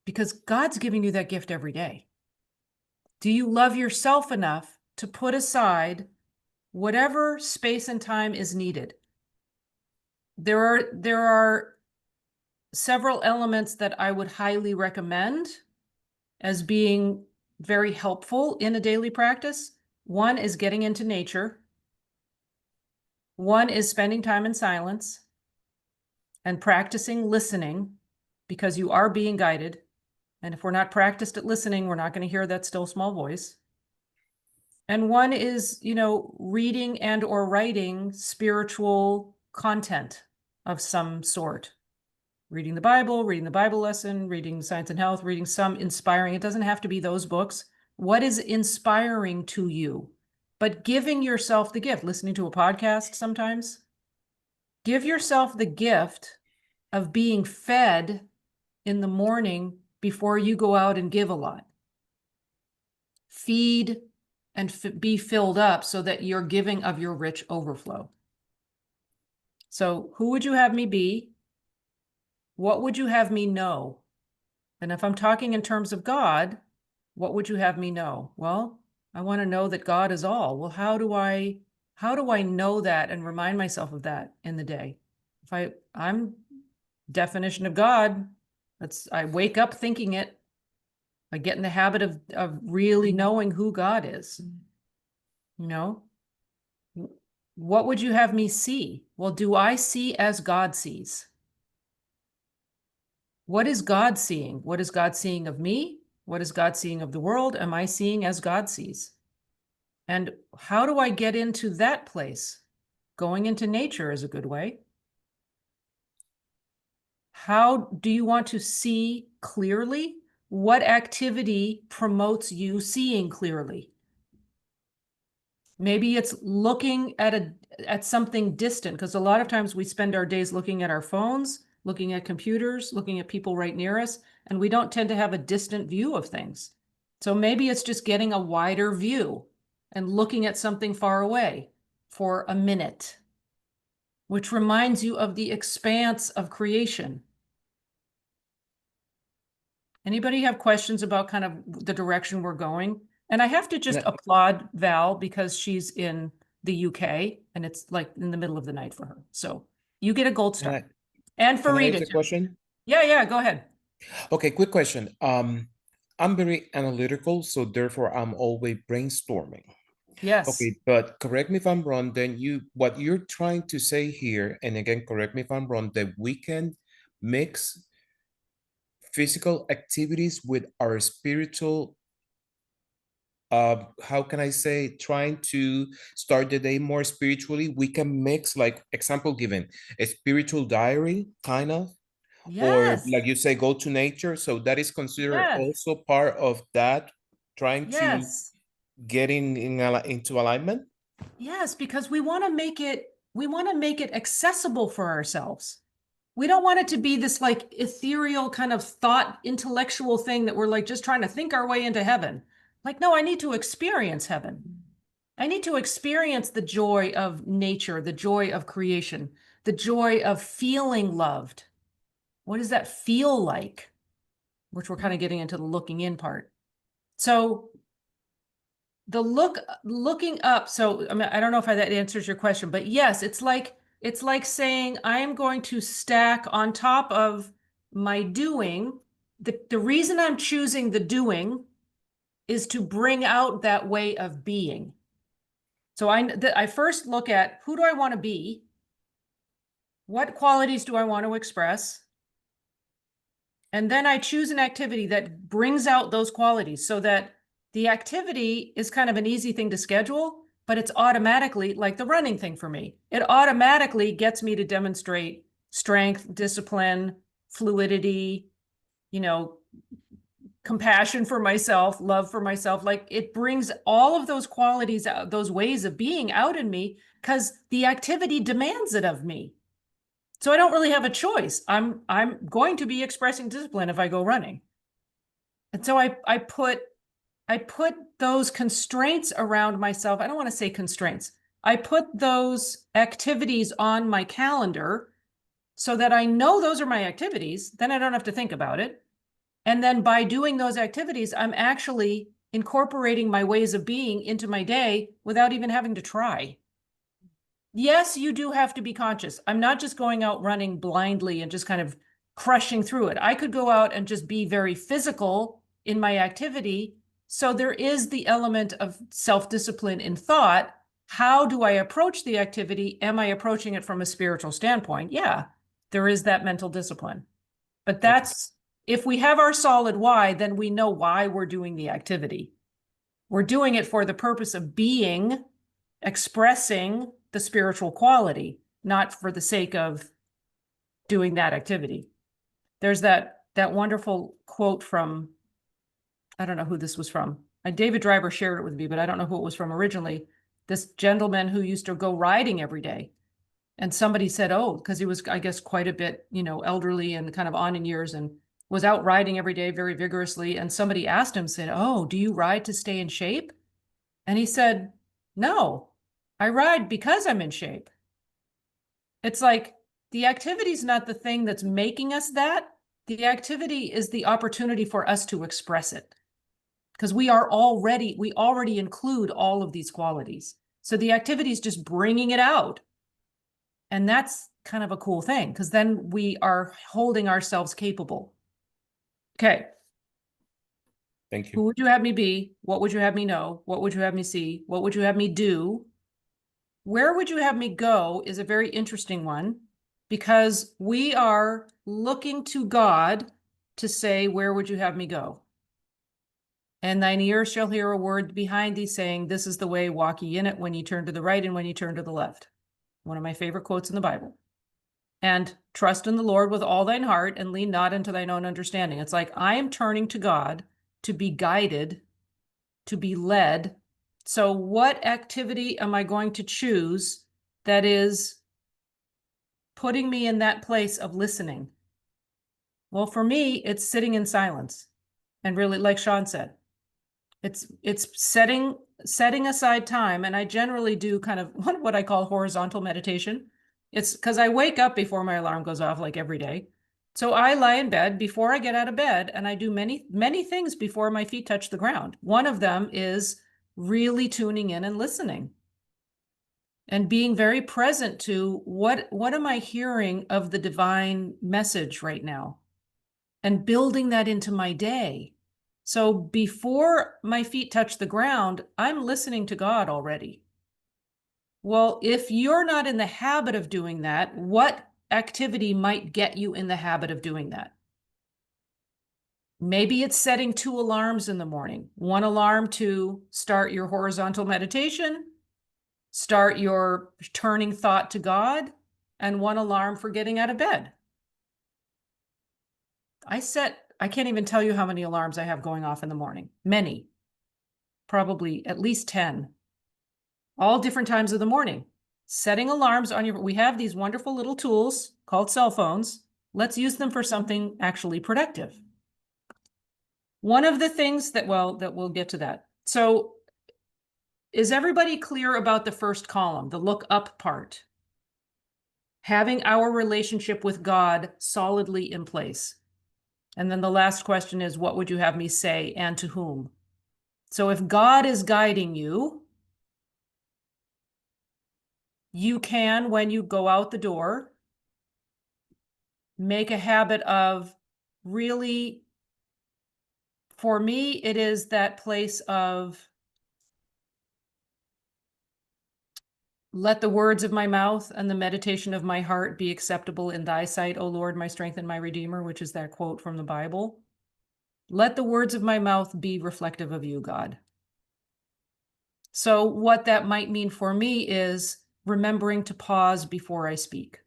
Because God's giving you that gift every day. Do you love yourself enough to put aside whatever space and time is needed? There are several elements that I would highly recommend as being very helpful in a daily practice. One is getting into nature. One is spending time in silence and practicing listening, because you are being guided. And if we're not practiced at listening, we're not going to hear that still small voice. And one is, reading and or writing spiritual content of some sort. reading the Bible lesson, reading Science and Health, reading some inspiring. It doesn't have to be those books. What is inspiring to you? But giving yourself the gift, listening to a podcast sometimes, give yourself the gift of being fed in the morning before you go out and give a lot. Feed and be filled up so that you're giving of your rich overflow. So who would you have me be? What would you have me know? And if I'm talking in terms of God, what would you have me know? Well, I want to know that God is all. Well, how do I know that and remind myself of that in the day? If I'm definition of God, I wake up thinking it. I get in the habit of really knowing who God is. You know, what would you have me see? Well, do I see as God sees? What is God seeing? What is God seeing of me? What is God seeing of the world? Am I seeing as God sees? And how do I get into that place? Going into nature is a good way. How do you want to see clearly? What activity promotes you seeing clearly? Maybe it's looking at something distant, because a lot of times we spend our days looking at our phones, looking at computers, looking at people right near us, and we don't tend to have a distant view of things. So maybe it's just getting a wider view and looking at something far away for a minute, which reminds you of the expanse of creation. Anybody have questions about kind of the direction we're going? And I have to just applaud Val because she's in the UK and it's like in the middle of the night for her. So you get a gold star. And for Can I Rita ask a too. question? Yeah, go ahead. Okay, quick question. I'm very analytical, so therefore I'm always brainstorming. Yes. Okay, but correct me if I'm wrong, then what you're trying to say here, and again, correct me if I'm wrong, that we can mix physical activities with our spiritual, how can I say, trying to start the day more spiritually. We can mix, like example given, a spiritual diary, kind of, or Yes. like you say, go to nature. So that is considered Yes. also part of that, trying to Yes. get into alignment. Yes, because we want to make it accessible for ourselves. We don't want it to be this like ethereal kind of thought intellectual thing that we're like just trying to think our way into heaven. Like, no, I need to experience heaven. I need to experience the joy of nature, the joy of creation, the joy of feeling loved. What does that feel like? Which we're kind of getting into the looking in part. So the looking up. So I mean, I don't know if that answers your question, but yes, it's like saying I am going to stack on top of my doing. The reason I'm choosing the doing is to bring out that way of being. So I first look at who do I want to be? What qualities do I want to express? And then I choose an activity that brings out those qualities so that the activity is kind of an easy thing to schedule, but it's automatically like the running thing for me. It automatically gets me to demonstrate strength, discipline, fluidity, compassion for myself, love for myself. Like it brings all of those qualities out, those ways of being out in me because the activity demands it of me. So I don't really have a choice. I'm going to be expressing discipline if I go running. And so I put those constraints around myself. I don't want to say constraints. I put those activities on my calendar so that I know those are my activities. Then I don't have to think about it. And then by doing those activities, I'm actually incorporating my ways of being into my day without even having to try. Yes, you do have to be conscious. I'm not just going out running blindly and just kind of crushing through it. I could go out and just be very physical in my activity. So there is the element of self-discipline in thought. How do I approach the activity? Am I approaching it from a spiritual standpoint? Yeah, there is that mental discipline. But that's, if we have our solid why, then we know why we're doing the activity. We're doing it for the purpose of being, expressing the spiritual quality, not for the sake of doing that activity. There's that wonderful quote from, I don't know who this was from. David Driver shared it with me, but I don't know who it was from originally. This gentleman who used to go riding every day. And somebody said, oh, because he was, I guess, quite a bit, elderly and kind of on in years and was out riding every day very vigorously. And somebody asked him, said, oh, do you ride to stay in shape? And he said, no, I ride because I'm in shape. It's like the activity is not the thing that's making us that. The activity is the opportunity for us to express it. Because we already include all of these qualities. So the activity is just bringing it out. And that's kind of a cool thing, because then we are holding ourselves capable. Okay. Thank Who you. would you have me be? What would you have me know? What would you have me see? What would you have me do? Where would you have me go is a very interesting one, because we are looking to God to say, where would you have me go? And thine ears shall hear a word behind thee saying, this is the way, walk ye in it, when ye turn to the right and when ye turn to the left. One of my favorite quotes in the Bible. And trust in the Lord with all thine heart and lean not into thine own understanding. It's like, I am turning to God to be guided, to be led. So what activity am I going to choose that is putting me in that place of listening? Well, for me, it's sitting in silence. And really, like Sean said, it's setting aside time. And I generally do kind of what I call horizontal meditation. It's because I wake up before my alarm goes off, like every day. So I lie in bed before I get out of bed, and I do many, many things before my feet touch the ground. One of them is really tuning in and listening and being very present to what am I hearing of the divine message right now, and building that into my day. So before my feet touch the ground, I'm listening to God already. Well, if you're not in the habit of doing that, what activity might get you in the habit of doing that? Maybe it's setting 2 alarms in the morning. One alarm to start your horizontal meditation, start your turning thought to God, and one alarm for getting out of bed. I can't even tell you how many alarms I have going off in the morning. Many. Probably at least 10. All different times of the morning. Setting alarms on we have these wonderful little tools called cell phones. Let's use them for something actually productive. One of the things that we'll get to that. So is everybody clear about the first column, the look up part? Having our relationship with God solidly in place. And then the last question is, what would you have me say and to whom? So if God is guiding you, you can, when you go out the door, make a habit of really, for me, it is that place of let the words of my mouth and the meditation of my heart be acceptable in thy sight, O Lord, my strength and my redeemer, which is that quote from the Bible. Let the words of my mouth be reflective of you, God. So what that might mean for me is remembering to pause before I speak.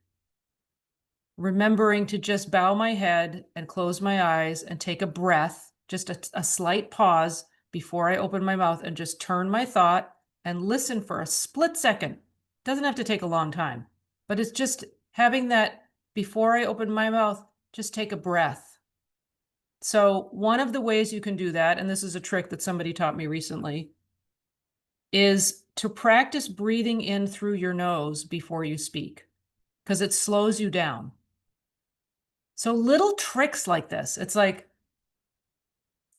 Remembering to just bow my head and close my eyes and take a breath, just a slight pause before I open my mouth, and just turn my thought and listen for a split second. Doesn't have to take a long time, but it's just having that before I open my mouth, just take a breath. So one of the ways you can do that, and this is a trick that somebody taught me recently, is to practice breathing in through your nose before you speak, because it slows you down. So little tricks like this, it's like,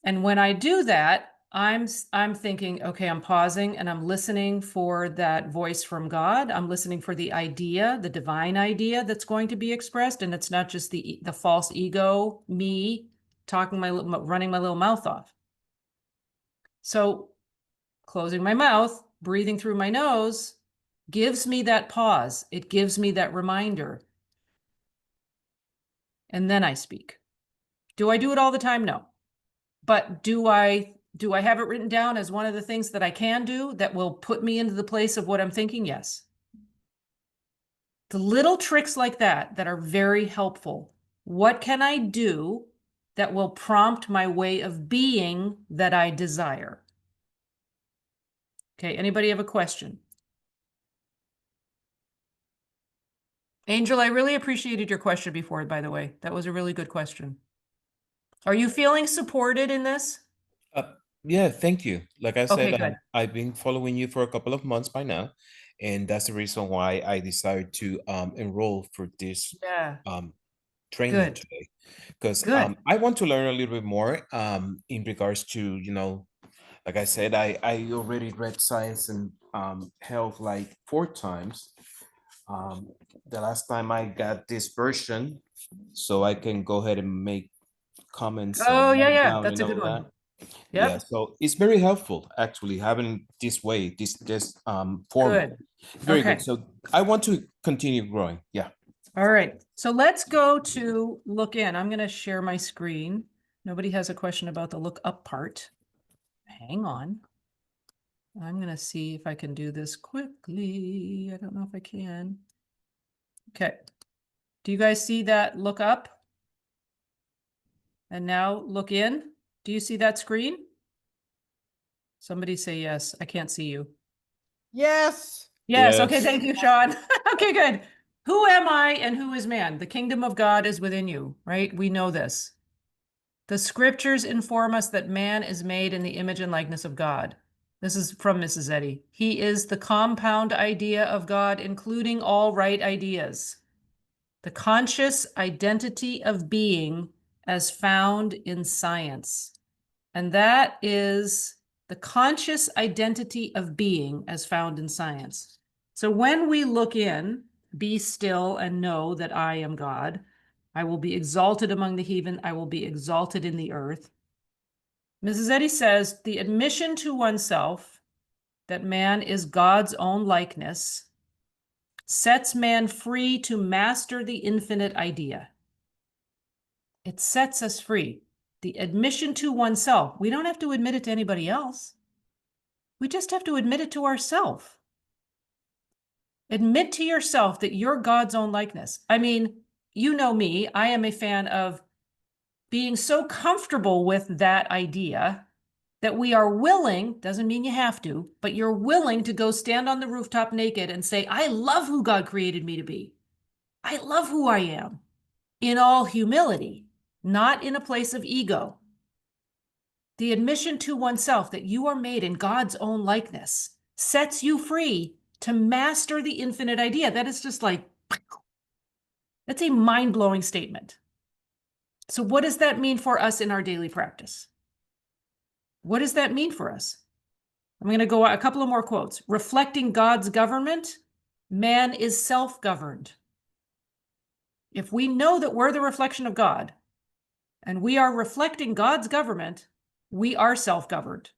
and when I do that, I'm thinking, okay, I'm pausing and I'm listening for that voice from God. I'm listening for the idea, the divine idea that's going to be expressed. And it's not just the false ego, me talking running my little mouth off. So closing my mouth, breathing through my nose gives me that pause. It gives me that reminder. And then I speak. Do I do it all the time? No. But do I have it written down as one of the things that I can do that will put me into the place of what I'm thinking? Yes. The little tricks like that are very helpful What can I do that will prompt my way of being that I desire? Okay, anybody have a question? Angel, I really appreciated your question before, by the way. That was a really good question. Are you feeling supported in this? Yeah, thank you. Like I said, Okay, good. I've been following you for a couple of months by now, and that's the reason why I decided to enroll for this Yeah, training good, today, because good. I want to learn a little bit more in regards to, like I said, I already read Science and Health like 4 times. The last time I got this version, so I can go ahead and make comments Oh, and yeah, write yeah, down that's and a all good that. one. Yeah, Yep, so it's very helpful actually having this way, this format. good. Very good. Okay, So I want to continue growing. Yeah. all right. So let's go to look in. I'm going to share my screen. Nobody has a question about the look up part. Hang on. I'm going to see if I can do this quickly. I don't know if I can. Okay. Do you guys see that look up? And now look in. Do you see that screen? Somebody say yes. I can't see you. Yes. Yes. Okay. Yes. Thank you, Sean. Okay, good. Who am I and who is man? The kingdom of God is within you, right? We know this. The scriptures inform us that man is made in the image and likeness of God. This is from Mrs. Eddy. He is the compound idea of God, including all right ideas. The conscious identity of being as found in science. And that is the conscious identity of being as found in science. So when we look in, be still and know that I am God. I will be exalted among the heathen. I will be exalted in the earth. Mrs. Eddy says the admission to oneself that man is God's own likeness sets man free to master the infinite idea. It sets us free. The admission to oneself. We don't have to admit it to anybody else. We just have to admit it to ourselves. Admit to yourself that you're God's own likeness. I mean, you know me, I am a fan of being so comfortable with that idea that we are willing, doesn't mean you have to, but you're willing to go stand on the rooftop naked and say, I love who God created me to be. I love who I am in all humility, not in a place of ego. The admission to oneself that you are made in God's own likeness sets you free to master the infinite idea. That is just like, that's a mind-blowing statement. So what does that mean for us in our daily practice? What does that mean for us? I'm going to go a couple of more quotes. Reflecting God's government, man is self-governed. If we know that we're the reflection of God and we are reflecting God's government, we are self-governed.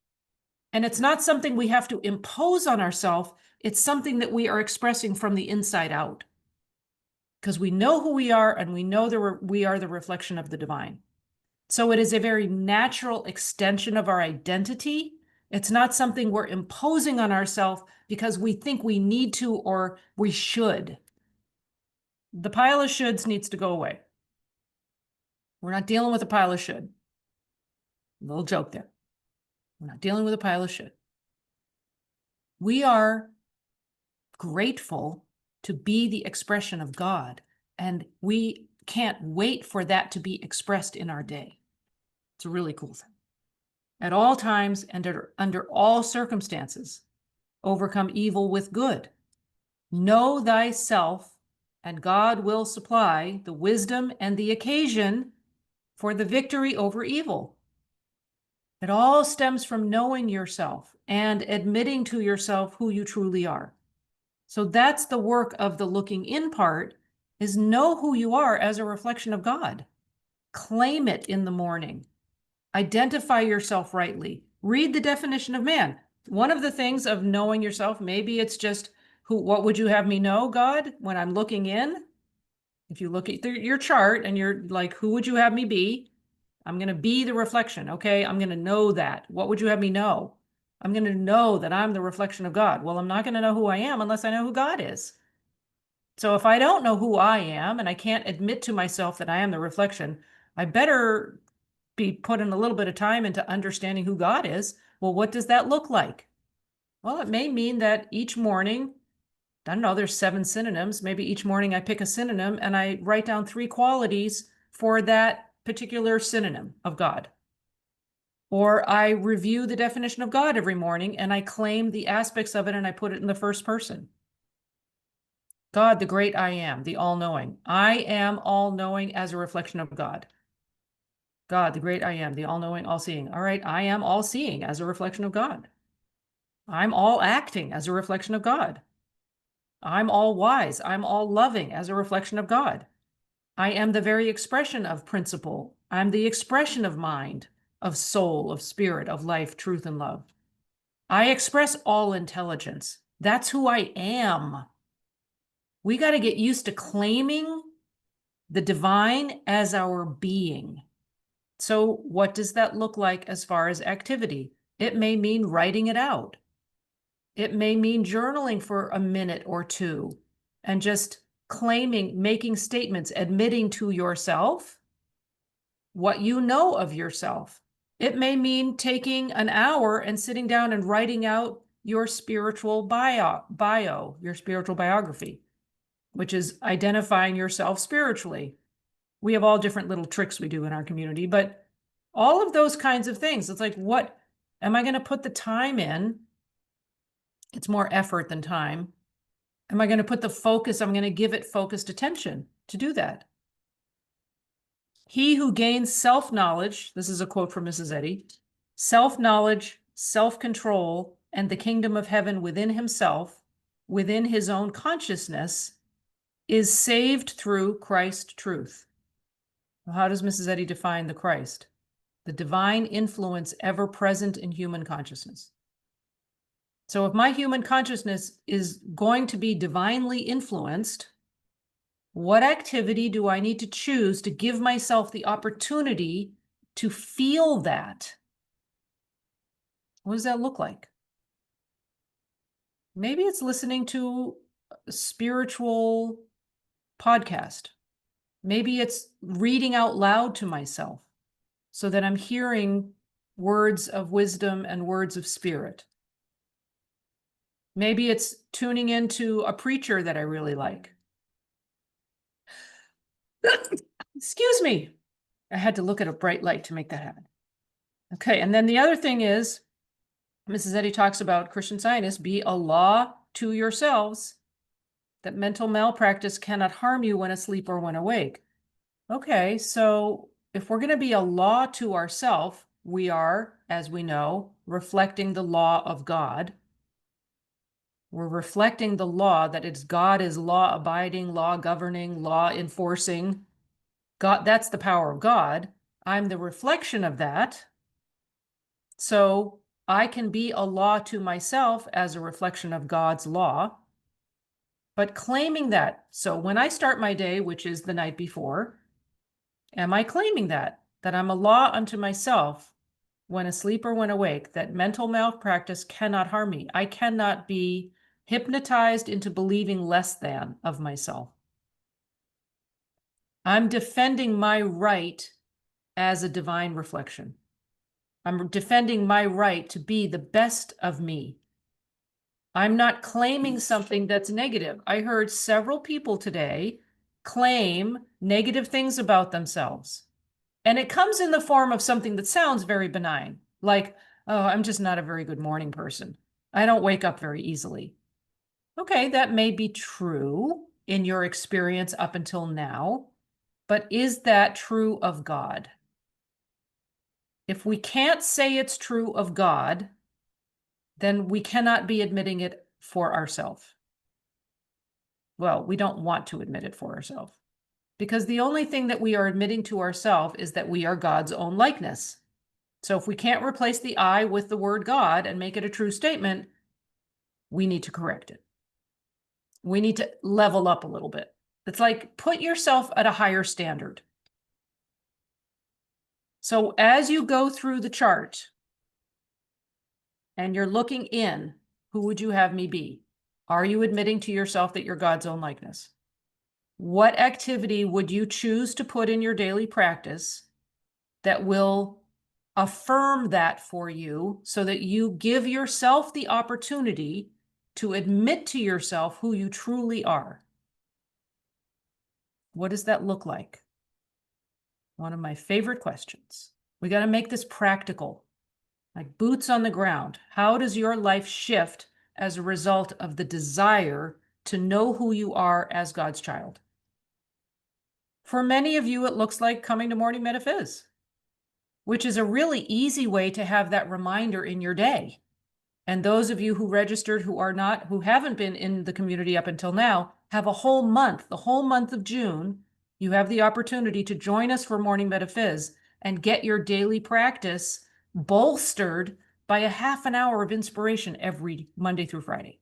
And it's not something we have to impose on ourselves. It's something that we are expressing from the inside out. Because we know who we are and we know that we are the reflection of the divine. So it is a very natural extension of our identity. It's not something we're imposing on ourselves because we think we need to or we should. The pile of shoulds needs to go away. We're not dealing with a pile of should. Little joke there. We're not dealing with a pile of should. We are grateful to be the expression of God, and we can't wait for that to be expressed in our day. It's a really cool thing. At all times and under all circumstances, overcome evil with good. Know thyself, and God will supply the wisdom and the occasion for the victory over evil. It all stems from knowing yourself and admitting to yourself who you truly are. So that's the work of the looking in part, is know who you are as a reflection of God. Claim it in the morning. Identify yourself rightly. Read the definition of man. One of the things of knowing yourself, maybe it's just what would you have me know, God, when I'm looking in? If you look at your chart and you're like, who would you have me be? I'm going to be the reflection. Okay. I'm going to know that. What would you have me know? I'm going to know that I'm the reflection of God. Well, I'm not going to know who I am unless I know who God is. So if I don't know who I am and I can't admit to myself that I am the reflection, I better be putting a little bit of time into understanding who God is. Well, what does that look like? Well, it may mean that each morning, I don't know, there's 7 synonyms. Maybe each morning I pick a synonym and I write down 3 qualities for that particular synonym of God. Or I review the definition of God every morning and I claim the aspects of it and I put it in the first person. God, the great I am, the all-knowing. I am all-knowing as a reflection of God. God, the great I am, the all-knowing, all-seeing. All right, I am all-seeing as a reflection of God. I'm all-acting as a reflection of God. I'm all-wise. I'm all-loving as a reflection of God. I am the very expression of principle. I'm the expression of mind, of soul, of spirit, of life, truth, and love. I express all intelligence. That's who I am. We got to get used to claiming the divine as our being. So what does that look like as far as activity? It may mean writing it out. It may mean journaling for a minute or 2 and just claiming, making statements, admitting to yourself what you know of yourself. It may mean taking an hour and sitting down and writing out your spiritual your spiritual biography, which is identifying yourself spiritually. We have all different little tricks we do in our community, but all of those kinds of things, it's like, what am I going to put the time in? It's more effort than time. Am I going to put the focus? I'm going to give it focused attention to do that. He who gains self-knowledge, this is a quote from Mrs. Eddy, self-knowledge, self-control, and the kingdom of heaven within himself, within his own consciousness, is saved through Christ truth. Well, how does Mrs. Eddy define the Christ? The divine influence ever present in human consciousness. So if my human consciousness is going to be divinely influenced, what activity do I need to choose to give myself the opportunity to feel that? What does that look like? Maybe it's listening to a spiritual podcast. Maybe it's reading out loud to myself so that I'm hearing words of wisdom and words of spirit. Maybe it's tuning into a preacher that I really like. Excuse me. I had to look at a bright light to make that happen. Okay, and then the other thing is, Mrs. Eddy talks about Christian Scientists, be a law to yourselves that mental malpractice cannot harm you when asleep or when awake. Okay, so if we're going to be a law to ourselves, we are, as we know, reflecting the law of God. We're reflecting the law that it's God is law abiding, law governing, law enforcing. God, that's the power of God. I'm the reflection of that. So I can be a law to myself as a reflection of God's law, but claiming that. So when I start my day, which is the night before, am I claiming that I'm a law unto myself when asleep or when awake, that mental malpractice cannot harm me? I cannot be hypnotized into believing less than of myself. I'm defending my right as a divine reflection. I'm defending my right to be the best of me. I'm not claiming something that's negative. I heard several people today claim negative things about themselves. And it comes in the form of something that sounds very benign, like, oh, I'm just not a very good morning person. I don't wake up very easily. Okay, that may be true in your experience up until now, but is that true of God? If we can't say it's true of God, then we cannot be admitting it for ourselves. Well, we don't want to admit it for ourselves, because the only thing that we are admitting to ourselves is that we are God's own likeness. So if we can't replace the I with the word God and make it a true statement, we need to correct it. We need to level up a little bit. It's like, put yourself at a higher standard. So as you go through the chart and you're looking in, who would you have me be? Are you admitting to yourself that you're God's own likeness? What activity would you choose to put in your daily practice that will affirm that for you so that you give yourself the opportunity to admit to yourself who you truly are? What does that look like? One of my favorite questions. We got to make this practical, like boots on the ground. How does your life shift as a result of the desire to know who you are as God's child? For many of you, it looks like coming to Morning Metaphys, which is a really easy way to have that reminder in your day. And those of you who registered who haven't been in the community up until now, have a whole month, the whole month of June, you have the opportunity to join us for Morning Metaphys and get your daily practice bolstered by a half an hour of inspiration every Monday through Friday.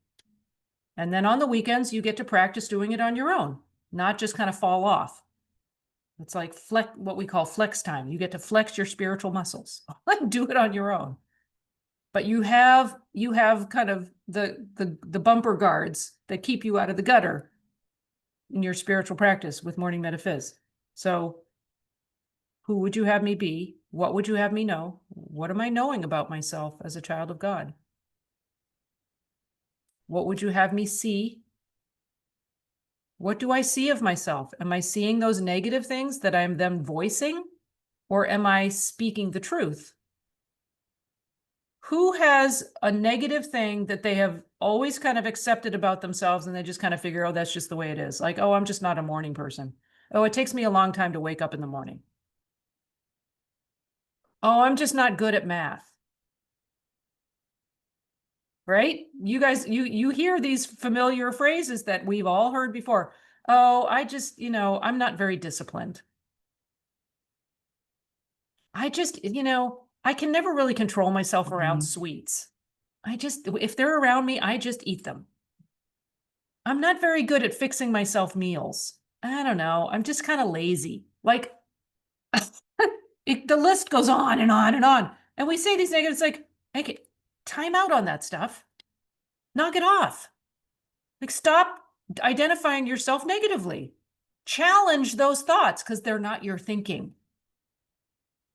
And then on the weekends, you get to practice doing it on your own, not just kind of fall off. It's like what we call flex time. You get to flex your spiritual muscles. Do it on your own. But you have kind of the bumper guards that keep you out of the gutter in your spiritual practice with Morning Metaphys. So who would you have me be? What would you have me know? What am I knowing about myself as a child of God? What would you have me see? What do I see of myself? Am I seeing those negative things that I'm then voicing? Or am I speaking the truth? Who has a negative thing that they have always kind of accepted about themselves and they just kind of figure, oh, that's just the way it is. Like, oh, I'm just not a morning person. Oh, it takes me a long time to wake up in the morning. Oh, I'm just not good at math. Right? You guys, you hear these familiar phrases that we've all heard before. Oh, I just, I'm not very disciplined. I just, I can never really control myself around sweets. If they're around me, I just eat them. I'm not very good at fixing myself meals. I don't know. I'm just kind of lazy. Like the list goes on and on and on. And we say these negatives like, hey, time out on that stuff. Knock it off. Like stop identifying yourself negatively. Challenge those thoughts because they're not your thinking.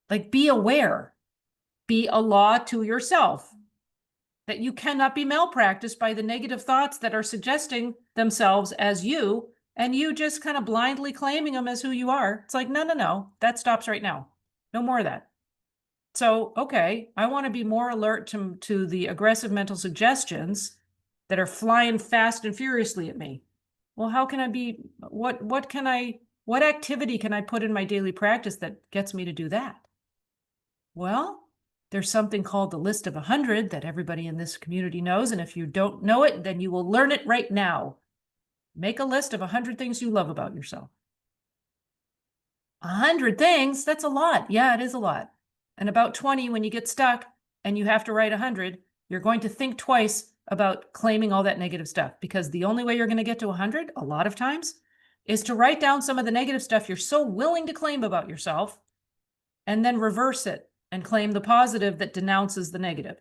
Like be aware. Be a law to yourself that you cannot be malpracticed by the negative thoughts that are suggesting themselves as you, and you just kind of blindly claiming them as who you are. It's like, no, that stops right now. No more of that. So, okay, I want to be more alert to the aggressive mental suggestions that are flying fast and furiously at me. Well, how can I be, what activity can I put in my daily practice that gets me to do that? Well, there's something called the list of 100 that everybody in this community knows. And if you don't know it, then you will learn it right now. Make a list of 100 things you love about yourself. 100 things, that's a lot. Yeah, it is a lot. And about 20, when you get stuck and you have to write 100, you're going to think twice about claiming all that negative stuff, because the only way you're going to get to 100 a lot of times is to write down some of the negative stuff you're so willing to claim about yourself and then reverse it and claim the positive that denounces the negative.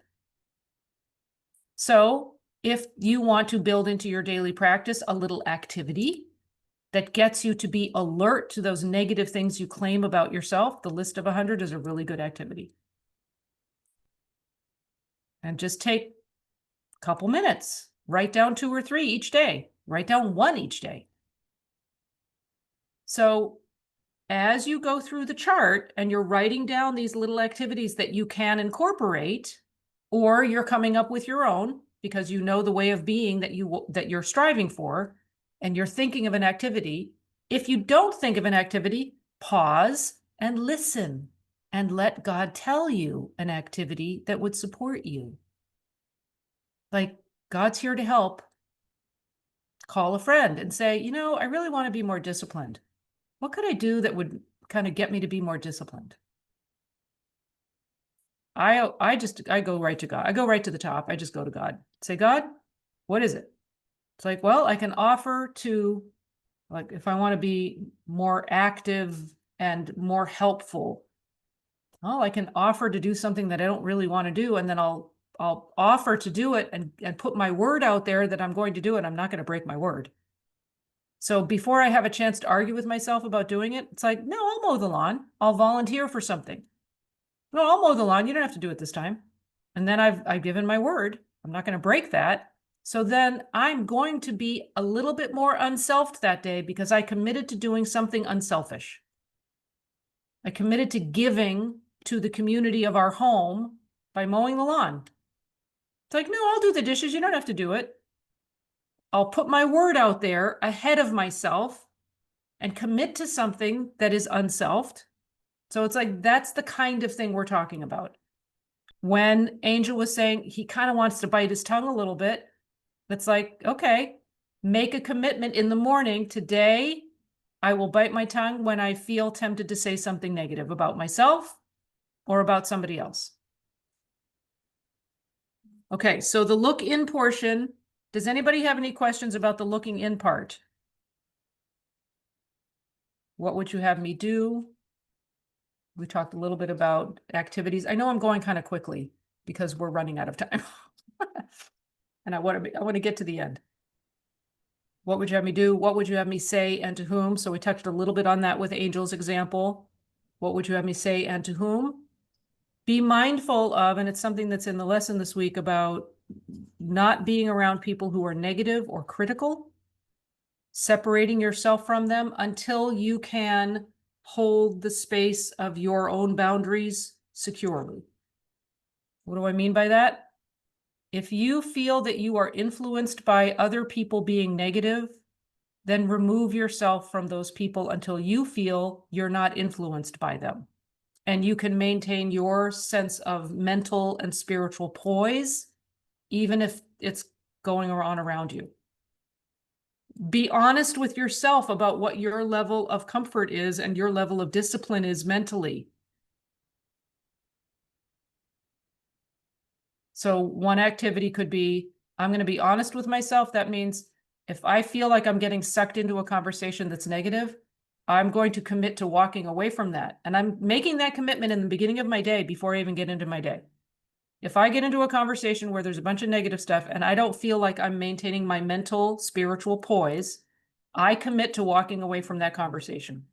So if you want to build into your daily practice a little activity that gets you to be alert to those negative things you claim about yourself, the list of 100 is a really good activity. And just take a couple minutes, write down 2 or 3 each day, write down 1 each day. So as you go through the chart and you're writing down these little activities that you can incorporate, or you're coming up with your own because you know the way of being that you're striving for, and you're thinking of an activity. If you don't think of an activity, pause and listen and let God tell you an activity that would support you. Like, God's here to help. Call a friend and say, I really want to be more disciplined. What could I do that would kind of get me to be more disciplined? I go right to God. I go right to the top. I just go to God. Say, God, what is it? It's like, well, I can offer to, like, if I want to be more active and more helpful, well, I can offer to do something that I don't really want to do. And then I'll offer to do it and put my word out there that I'm going to do it. I'm not going to break my word. So before I have a chance to argue with myself about doing it, it's like, no, I'll mow the lawn. I'll volunteer for something. No, I'll mow the lawn. You don't have to do it this time. And then I've given my word. I'm not going to break that. So then I'm going to be a little bit more unselfed that day because I committed to doing something unselfish. I committed to giving to the community of our home by mowing the lawn. It's like, no, I'll do the dishes. You don't have to do it. I'll put my word out there ahead of myself and commit to something that is unselfed. So it's like, that's the kind of thing we're talking about. When Angel was saying he kind of wants to bite his tongue a little bit, it's like, okay, make a commitment in the morning. Today, I will bite my tongue when I feel tempted to say something negative about myself or about somebody else. Okay, so the look in portion, does anybody have any questions about the looking in part? What would you have me do? We talked a little bit about activities. I know I'm going kind of quickly because we're running out of time. And I want to get to the end. What would you have me do? What would you have me say and to whom? So we touched a little bit on that with Angel's example. What would you have me say and to whom? Be mindful of, and it's something that's in the lesson this week, about not being around people who are negative or critical, separating yourself from them until you can hold the space of your own boundaries securely. What do I mean by that? If you feel that you are influenced by other people being negative, then remove yourself from those people until you feel you're not influenced by them. And you can maintain your sense of mental and spiritual poise, even if it's going on around you. Be honest with yourself about what your level of comfort is and your level of discipline is mentally. So one activity could be, I'm going to be honest with myself. That means if I feel like I'm getting sucked into a conversation that's negative, I'm going to commit to walking away from that. And I'm making that commitment in the beginning of my day before I even get into my day. If I get into a conversation where there's a bunch of negative stuff and I don't feel like I'm maintaining my mental, spiritual poise, I commit to walking away from that conversation.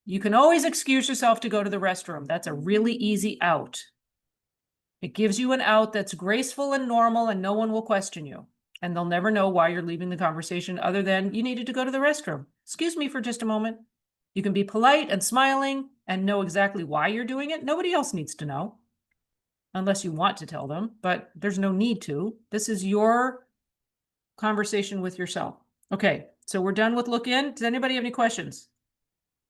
You can always excuse yourself to go to the restroom. That's a really easy out. It gives you an out that's graceful and normal and no one will question you. And they'll never know why you're leaving the conversation other than you needed to go to the restroom. Excuse me for just a moment. You can be polite and smiling and know exactly why you're doing it. Nobody else needs to know unless you want to tell them, but there's no need to. This is your conversation with yourself. Okay, so we're done with look in. Does anybody have any questions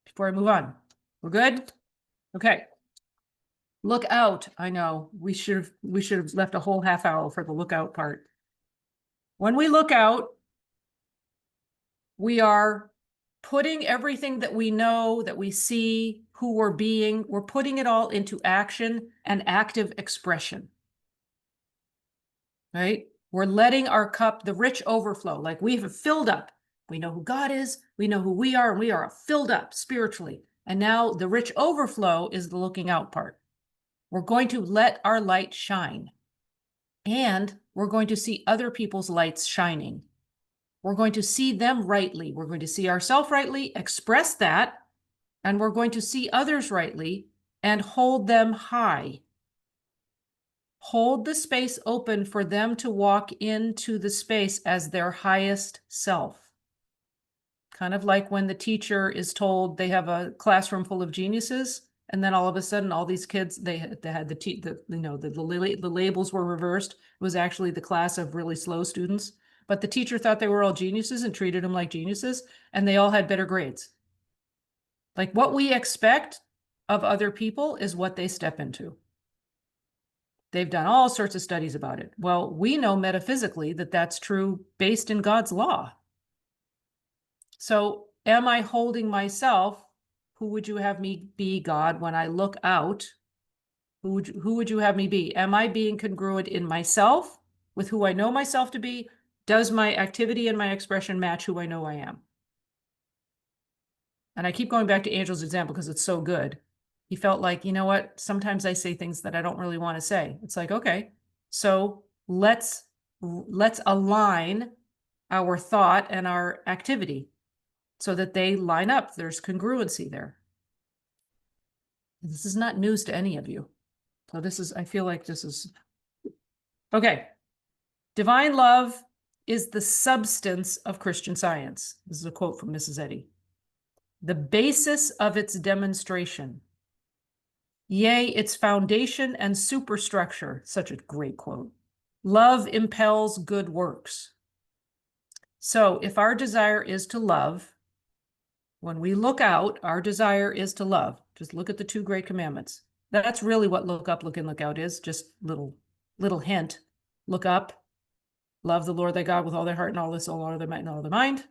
before I move on? We're good? Okay. Look out. I know we should have left a whole half hour for the look out part. When we look out, we are putting everything that we know, that we see, who we're being, we're putting it all into action and active expression. Right? We're letting our cup, the rich overflow, like we have filled up. We know who God is, we know who we are, and we are filled up spiritually. And now the rich overflow is the looking out part. We're going to let our light shine. And we're going to see other people's lights shining. We're going to see them rightly. We're going to see ourselves rightly, express that, and we're going to see others rightly and hold them high. Hold the space open for them to walk into the space as their highest self. Kind of like when the teacher is told they have a classroom full of geniuses, and then all of a sudden, all these kids, they had the labels were reversed. It was actually the class of really slow students, but the teacher thought they were all geniuses and treated them like geniuses, and they all had better grades. Like what we expect of other people is what they step into. They've done all sorts of studies about it. Well, we know metaphysically that that's true based in God's law. So am I holding myself? Who would you have me be, God, when I look out? Who would you have me be? Am I being congruent in myself with who I know myself to be? Does my activity and my expression match who I know I am? And I keep going back to Angel's example because it's so good. He felt like, you know what? Sometimes I say things that I don't really want to say. It's like, okay, so let's align our thought and our activity. so that they line up. There's congruency there. This is not news to any of you. So this is, I feel like this is, okay. Divine love is the substance of Christian Science. This is a quote from Mrs. Eddy. The basis of its demonstration. Yea, its foundation and superstructure. Such a great quote. Love impels good works. So if our desire is to love, when we look out, our desire is to love. Just look at the 2 great commandments. That's really what look up, look in, look out is. Just little hint. Look up. Love the Lord thy God with all thy heart and all thy soul, all thy might and all thy mind.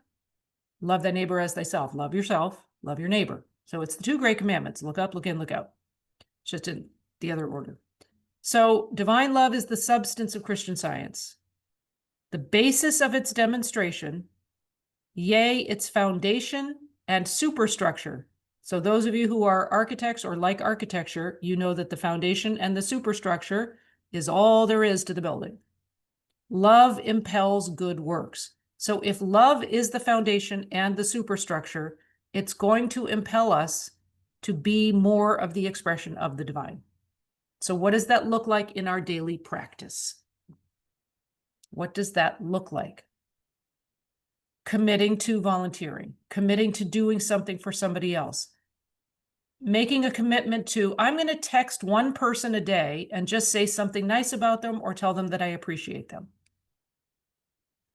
Love thy neighbor as thyself. Love yourself. Love your neighbor. So it's the 2 great commandments. Look up, look in, look out. Just in the other order. So divine love is the substance of Christian Science. The basis of its demonstration, yea, its foundation and superstructure. So those of you who are architects or like architecture, you know that the foundation and the superstructure is all there is to the building. Love impels good works. So if love is the foundation and the superstructure, it's going to impel us to be more of the expression of the divine. So what does that look like in our daily practice? What does that look like? Committing to volunteering, committing to doing something for somebody else, making a commitment to, I'm going to text one person a day and just say something nice about them or tell them that I appreciate them.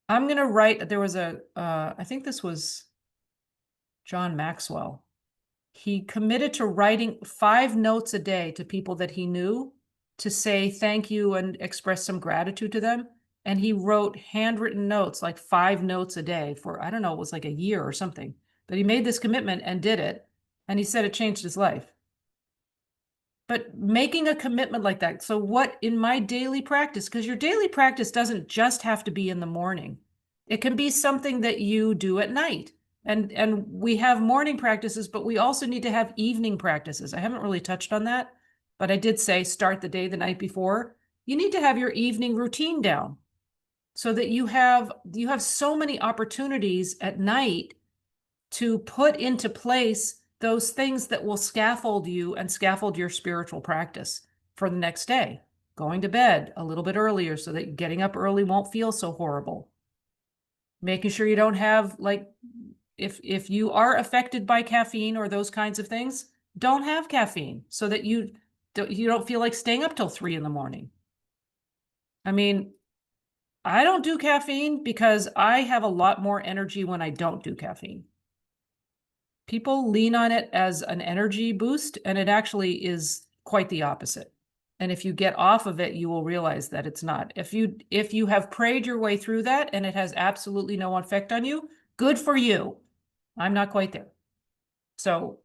I'm going to write, there was I think this was John Maxwell. He committed to writing 5 notes a day to people that he knew to say thank you and express some gratitude to them. And he wrote handwritten notes, like 5 notes a day for, I don't know, it was like a year or something. But he made this commitment and did it. And he said it changed his life. But making a commitment like that. So what in my daily practice, because your daily practice doesn't just have to be in the morning. It can be something that you do at night. And we have morning practices, but we also need to have evening practices. I haven't really touched on that, but I did say start the day the night before. You need to have your evening routine down so that you have so many opportunities at night to put into place those things that will scaffold you and scaffold your spiritual practice for the next day. Going to bed a little bit earlier so that getting up early won't feel so horrible. Making sure you don't have, like, if you are affected by caffeine or those kinds of things, don't have caffeine so that you don't feel like staying up till 3 in the morning. I mean, I don't do caffeine because I have a lot more energy when I don't do caffeine. People lean on it as an energy boost, and it actually is quite the opposite. And if you get off of it, you will realize that it's not. If you have prayed your way through that and it has absolutely no effect on you, good for you. I'm not quite there. So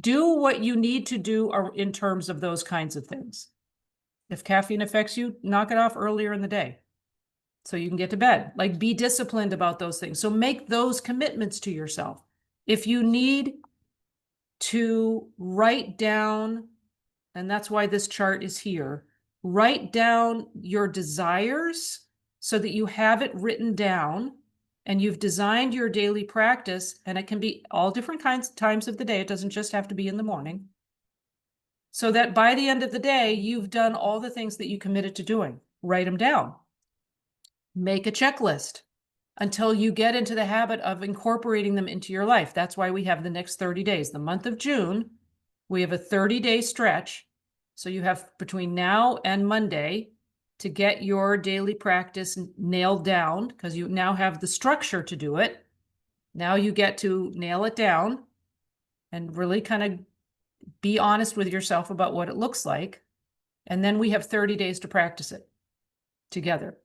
do what you need to do in terms of those kinds of things. If caffeine affects you, knock it off earlier in the day so you can get to bed. Like, be disciplined about those things. So make those commitments to yourself. If you need to write down, and that's why this chart is here, write down your desires so that you have it written down and you've designed your daily practice, and it can be all different times of the day. It doesn't just have to be in the morning. So that by the end of the day, you've done all the things that you committed to doing. Write them down. Make a checklist until you get into the habit of incorporating them into your life. That's why we have the next 30 days. The month of June, we have a 30-day stretch. So you have between now and Monday to get your daily practice nailed down, because you now have the structure to do it. Now you get to nail it down and really kind of be honest with yourself about what it looks like. And then we have 30 days to practice it together.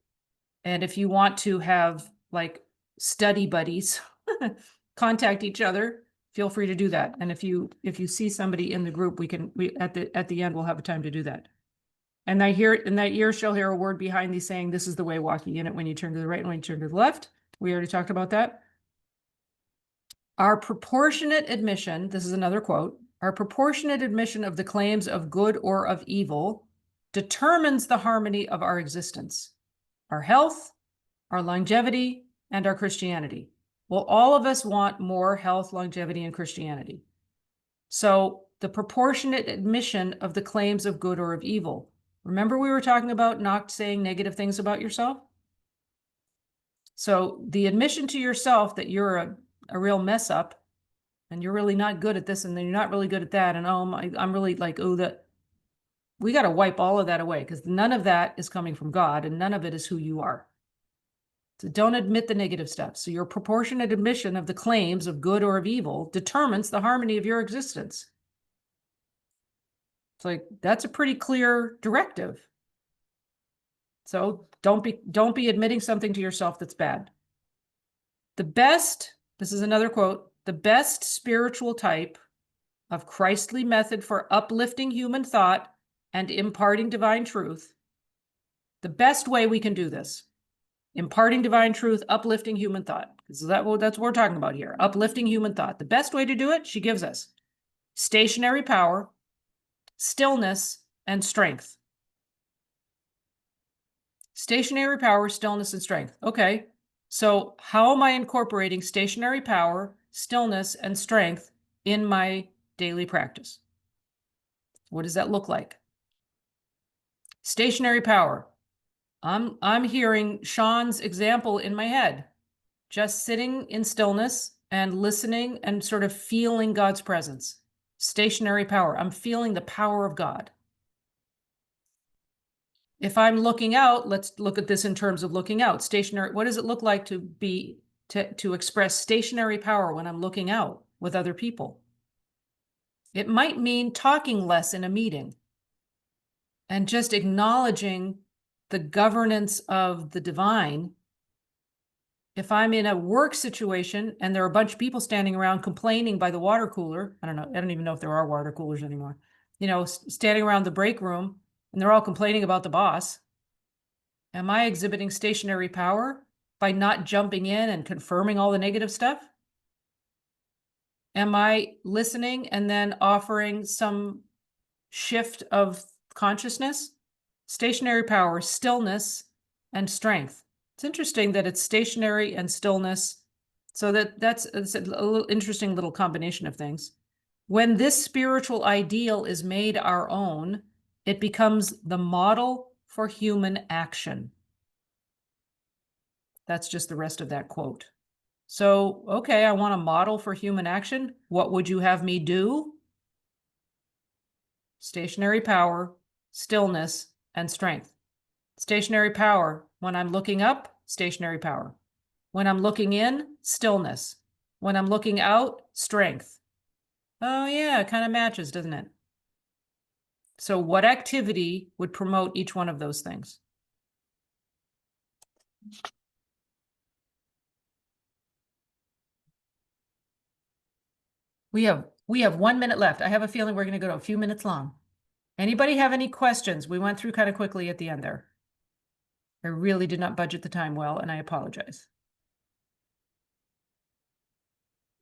And if you want to have like study buddies, contact each other, feel free to do that. And if you see somebody in the group, we at the end, we'll have a time to do that. And I hear in that year shall hear a word behind thee saying, this is the way, walking in it when you turn to the right and when you turn to the left. We already talked about that. Our proportionate admission, this is another quote, our proportionate admission of the claims of good or of evil determines the harmony of our existence, our health, our longevity, and our Christianity. Well, all of us want more health, longevity, and Christianity. So the proportionate admission of the claims of good or of evil. Remember we were talking about not saying negative things about yourself? So the admission to yourself that you're a real mess up and you're really not good at this and then you're not really good at that. And oh, I'm really like, oh, that we got to wipe all of that away because none of that is coming from God and none of it is who you are. So don't admit the negative stuff. So your proportionate admission of the claims of good or of evil determines the harmony of your existence. It's like, that's a pretty clear directive. So don't be admitting something to yourself that's bad. This is another quote, the best spiritual type of Christly method for uplifting human thought and imparting divine truth. The best way we can do this, imparting divine truth, uplifting human thought. That's what we're talking about here, uplifting human thought. The best way to do it, she gives us stationary power, stillness, and strength. Stationary power, stillness, and strength. Okay, so how am I incorporating stationary power, stillness, and strength in my daily practice? What does that look like? Stationary power. I'm hearing Sean's example in my head, just sitting in stillness and listening and sort of feeling God's presence. Stationary power. I'm feeling the power of God. If I'm looking out, let's look at this in terms of looking out. Stationary, what does it look like to express stationary power when I'm looking out with other people? It might mean talking less in a meeting and just acknowledging the governance of the divine. If I'm in a work situation and there are a bunch of people standing around complaining by the water cooler, I don't even know if there are water coolers anymore, standing around the break room and they're all complaining about the boss. Am I exhibiting stationary power by not jumping in and confirming all the negative stuff? Am I listening and then offering some shift of consciousness? Stationary power, stillness, and strength. It's interesting that it's stationary and stillness. So that's a little interesting little combination of things. When this spiritual ideal is made our own, it becomes the model for human action. That's just the rest of that quote. So, okay, I want a model for human action. What would you have me do? Stationary power, stillness, and strength. Stationary power. When I'm looking up, stationary power. When I'm looking in, stillness. When I'm looking out, strength. Oh yeah, it kind of matches, doesn't it? So what activity would promote each one of those things? We have 1 minute left. I have a feeling we're going to go a few minutes long. Anybody have any questions? We went through kind of quickly at the end there. I really did not budget the time well, and I apologize.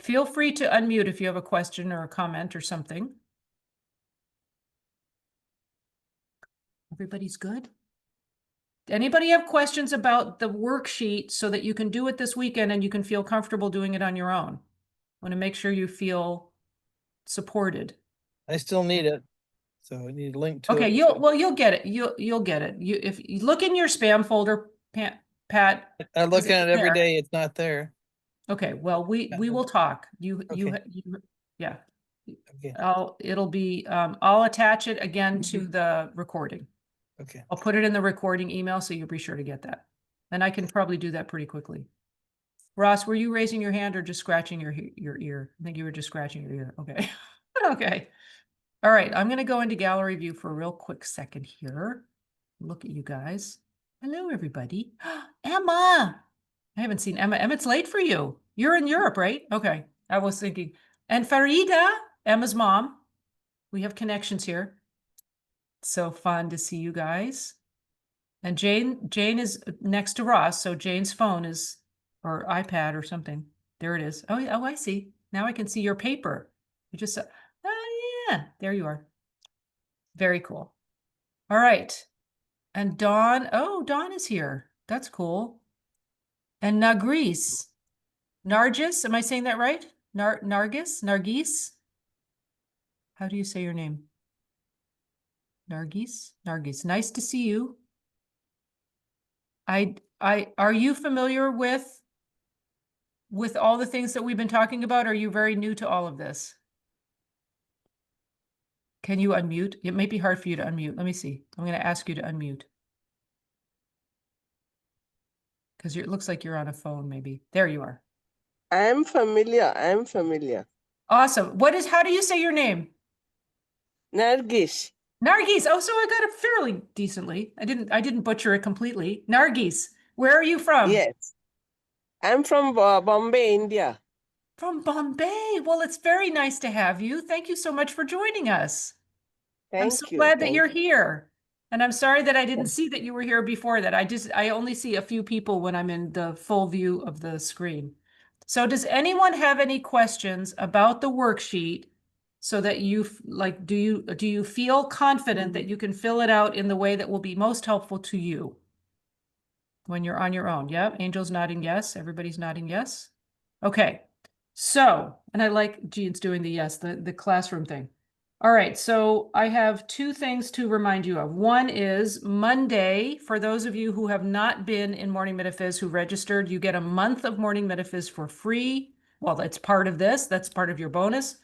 Feel free to unmute if you have a question or a comment or something. Everybody's good? Anybody have questions about the worksheet so that you can do it this weekend and you can feel comfortable doing it on your own? I want to make sure you feel supported. I still need it. So I need a link to Okay, it. you'll get it. You'll get it. If you look in your spam folder, Pat. I look is it at it every there? day. It's not there. Okay, well, we will talk. Yeah. Okay. I'll attach it again to the recording. Okay. I'll put it in the recording email, so you'll be sure to get that. And I can probably do that pretty quickly. Ross, were you raising your hand or just scratching your ear? I think you were just scratching your ear. Okay. Okay. All right. I'm going to go into gallery view for a real quick second here. Look at you guys. Hello, everybody. Emma. I haven't seen Emma. Emma, it's late for you. You're in Europe, right? Okay. I was thinking. And Farida, Emma's mom. We have connections here. So fun to see you guys. And Jane is next to Ross, so Jane's phone is, or iPad or something. There it is. Oh, I see. Now I can see your paper. You just, oh yeah, there you are. Very cool. All right. And Dawn is here. That's cool. And Nagris. Nargis, am I saying that right? Nargis? How do you say your name? Nargis? Nargis, nice to see you. Are you familiar with all the things that we've been talking about? Or are you very new to all of this? Can you unmute? It may be hard for you to unmute. Let me see. I'm going to ask you to unmute. Because it looks like you're on a phone, maybe. There you are. I am familiar. Awesome. How do you say your name? Nargis. Nargis. Oh, so I got it fairly decently. I didn't butcher it completely. Nargis. Where are you from? Yes. I'm from Bombay, India. From Bombay. Well, it's very nice to have you. Thank you so much for joining us. I'm so Thank you. glad that Thank you're you. here. And I'm sorry that I didn't see that you were here before that. I only see a few people when I'm in the full view of the screen. So does anyone have any questions about the worksheet so that do you feel confident that you can fill it out in the way that will be most helpful to you when you're on your own? Yeah, Angel's nodding yes. Everybody's nodding yes. Okay. So, and I like Jean's doing the yes, the classroom thing. All right, so I have two things to remind you of. One is Monday, for those of you who have not been in Morning Metaphys who registered, you get a month of Morning Metaphys for free. Well, that's part of this. That's part of your bonus.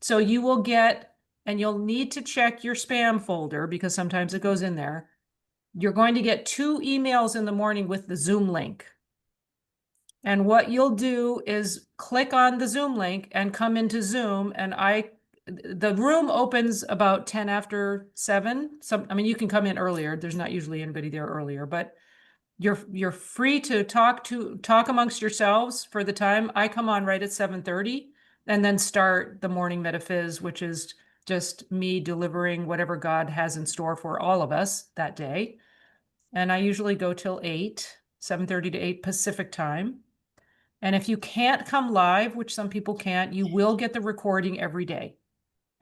So you will get, and you'll need to check your spam folder because sometimes it goes in there. You're going to get 2 emails in the morning with the Zoom link. And what you'll do is click on the Zoom link and come into Zoom, and the room opens about 10 after 7. I mean, you can come in earlier. There's not usually anybody there earlier, but you're free to talk amongst yourselves for the time. I come on right at 7:30 and then start the Morning Metaphys, which is just me delivering whatever God has in store for all of us that day. And I usually go till 7:30 to 8 Pacific time. And if you can't come live, which some people can't, you will get the recording every day.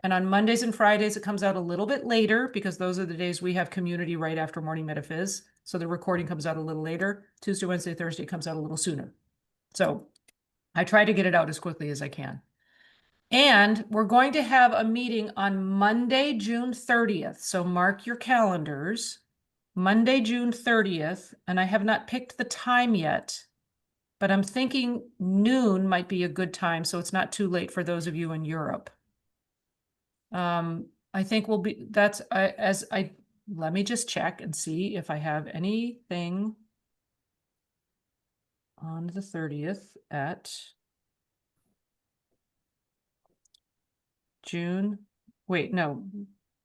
And on Mondays and Fridays, it comes out a little bit later because those are the days we have community right after Morning Metaphys. So the recording comes out a little later. Tuesday, Wednesday, Thursday comes out a little sooner. So I try to get it out as quickly as I can. And we're going to have a meeting on Monday, June 30th. So mark your calendars. Monday, June 30th. And I have not picked the time yet, but I'm thinking noon might be a good time. So it's not too late for those of you in Europe. I think let me just check and see if I have anything on the 30th at June. Wait, no,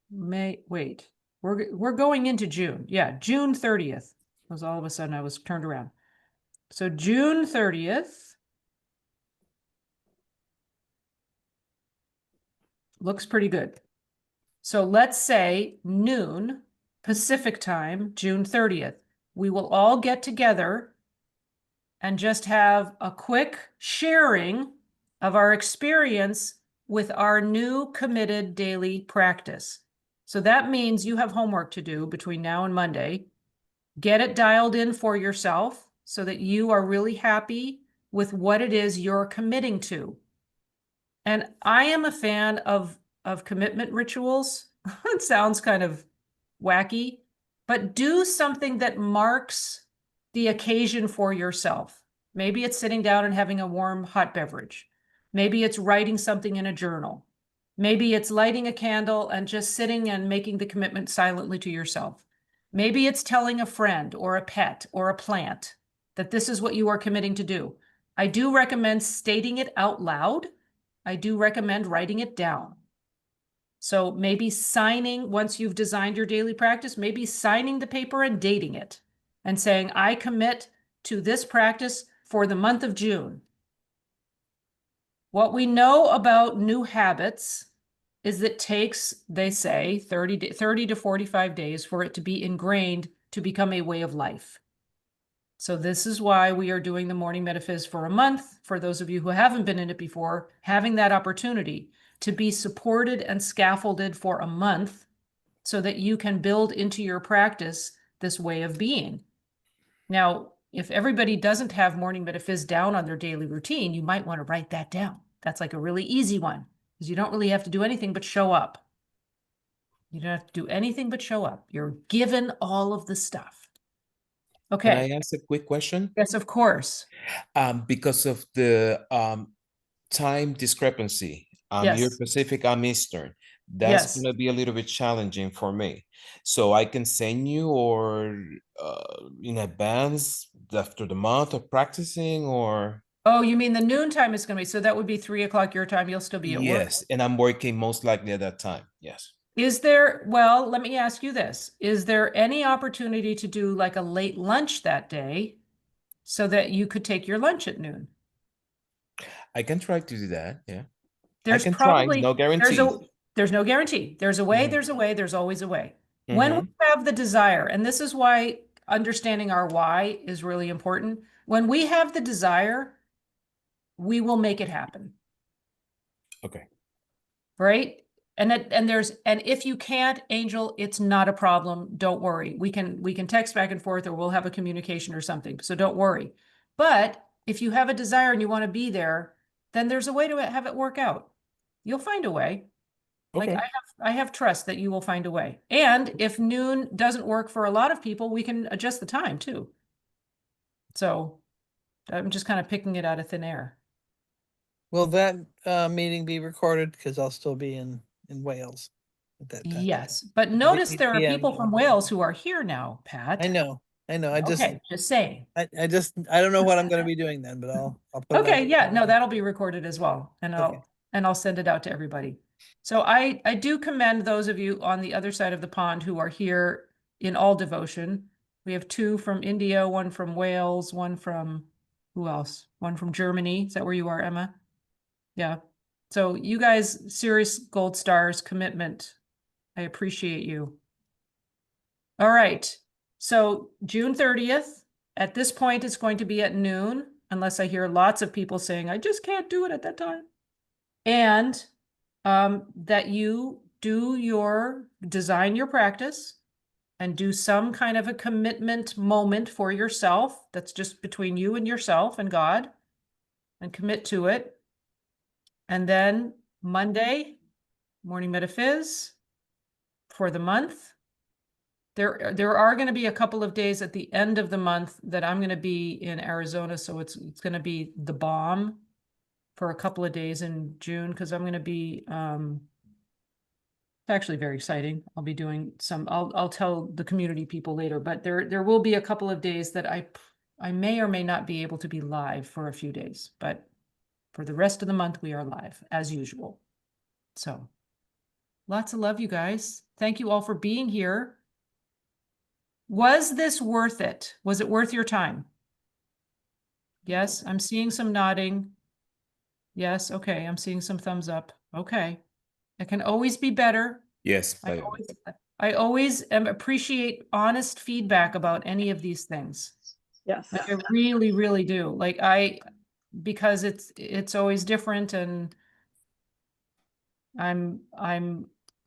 May, wait, we're going into June. Yeah, June 30th was all of a sudden I was turned around. So June 30th looks pretty good. So let's say noon Pacific time, June 30th. We will all get together and just have a quick sharing of our experience with our new committed daily practice. So that means you have homework to do between now and Monday. Get it dialed in for yourself so that you are really happy with what it is you're committing to. And I am a fan of commitment rituals. It sounds kind of wacky, but do something that marks the occasion for yourself. Maybe it's sitting down and having a warm, hot beverage. Maybe it's writing something in a journal. Maybe it's lighting a candle and just sitting and making the commitment silently to yourself. Maybe it's telling a friend or a pet or a plant that this is what you are committing to do. I do recommend stating it out loud. I do recommend writing it down. So maybe signing, once you've designed your daily practice, maybe signing the paper and dating it and saying, I commit to this practice for the month of June. What we know about new habits is that it takes, they say, 30 to 45 days for it to be ingrained to become a way of life. So this is why we are doing the Morning Metaphys for a month. For those of you who haven't been in it before, having that opportunity to be supported and scaffolded for a month so that you can build into your practice this way of being. Now, if everybody doesn't have Morning Metaphys down on their daily routine, you might want to write that down. That's like a really easy one because you don't really have to do anything but show up. You don't have to do anything but show up. You're given all of the stuff. Can I Okay. ask a quick question? Yes, of course. Because of the time discrepancy, you're Yes. Pacific, I'm Eastern. That's Yes. gonna be a little bit challenging for me. So I can send you or in advance after the month of practicing or? Oh, you mean the noon time is going to be, so that would be 3 o'clock your time. You'll still be at work. Yes, and I'm working most likely at that time. Yes. Is there, well, let me ask you this. Is there any opportunity to do like a late lunch that day so that you could take your lunch at noon? I can try to do that. Yeah. There's can try, probably, no guarantees. there's no guarantee. There's a way, Mhm. there's a way, there's always a way. When we Mhm. have the desire, and this is why understanding our why is really important. When we have the desire, we will make it happen. Okay. Right? And if you can't, Angel, it's not a problem. Don't worry. We can text back and forth or we'll have a communication or something. So don't worry. But if you have a desire and you want to be there, then there's a way to have it work out. You'll find a way. Like Okay. I have trust that you will find a way. And if noon doesn't work for a lot of people, we can adjust the time too. So I'm just kind of picking it out of thin air. Will that meeting be recorded? Because I'll still be in Wales at that time. Yes, but notice 8 there are PM. people from Wales who are here now, Pat. I know. I just, Okay, just saying. I don't know what I'm going to be doing then, but I'll put it Okay, out. yeah, no, that'll be recorded as well, and Okay. I'll send it out to everybody. So I do commend those of you on the other side of the pond who are here in all devotion. We have 2 from India, 1 from Wales, 1 from, who else? 1 from Germany. Is that where you are, Emma? Yeah. So you guys, serious gold stars, commitment. I appreciate you. All right. So June 30th, at this point, it's going to be at noon, unless I hear lots of people saying, I just can't do it at that time. And that you design your practice and do some kind of a commitment moment for yourself. That's just between you and yourself and God, and commit to it. And then Monday, Morning Metaphys for the month. There are going to be a couple of days at the end of the month that I'm going to be in Arizona, so it's going to be the bomb for a couple of days in June because I'm going to be it's actually very exciting. I'll be doing some. I'll tell the community people later, but there will be a couple of days that I may or may not be able to be live for a few days, but for the rest of the month we are live as usual. So lots of love, you guys. Thank you all for being here. Was this worth it? Was it worth your time? Yes, I'm seeing some nodding. Yes, okay, I'm seeing some thumbs up. Okay. It can always be better. Yes. I always appreciate honest feedback about any of these things. Yes. Like I really, really do. Like because it's always different and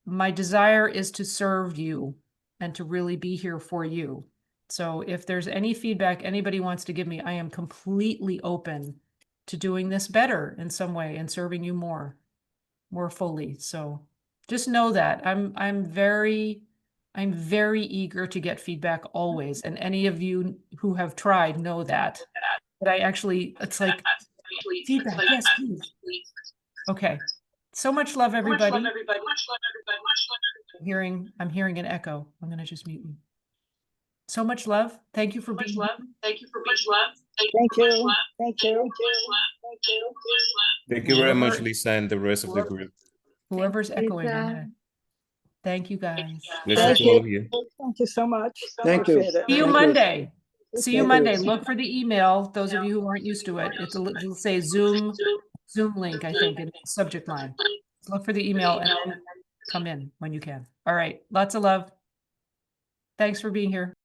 my desire is to serve you and to really be here for you. So if there's any feedback anybody wants to give me, I am completely open to doing this better in some way and serving you more fully. So just know that I'm very eager to get feedback always. And any of you who have tried know that. But it's like feedback. Yes, please. Okay. So much love, everybody. I'm hearing an echo. I'm going to just mute you. So much love. Thank you for being here. Thank you. Thank you very much, Whoever- Lisa, and the rest of the group. Whoever's echoing. Lisa. Thank you, guys. Blessings to all of you. Thank you so much. Thank you. Appreciate it. See you Thank you. Monday. See you Thank Monday. you. Look for the email. Those of you who aren't used to it, it'll say Zoom link, I think, in the subject line. Look for the email and then come in when you can. All right. Lots of love. Thanks for being here.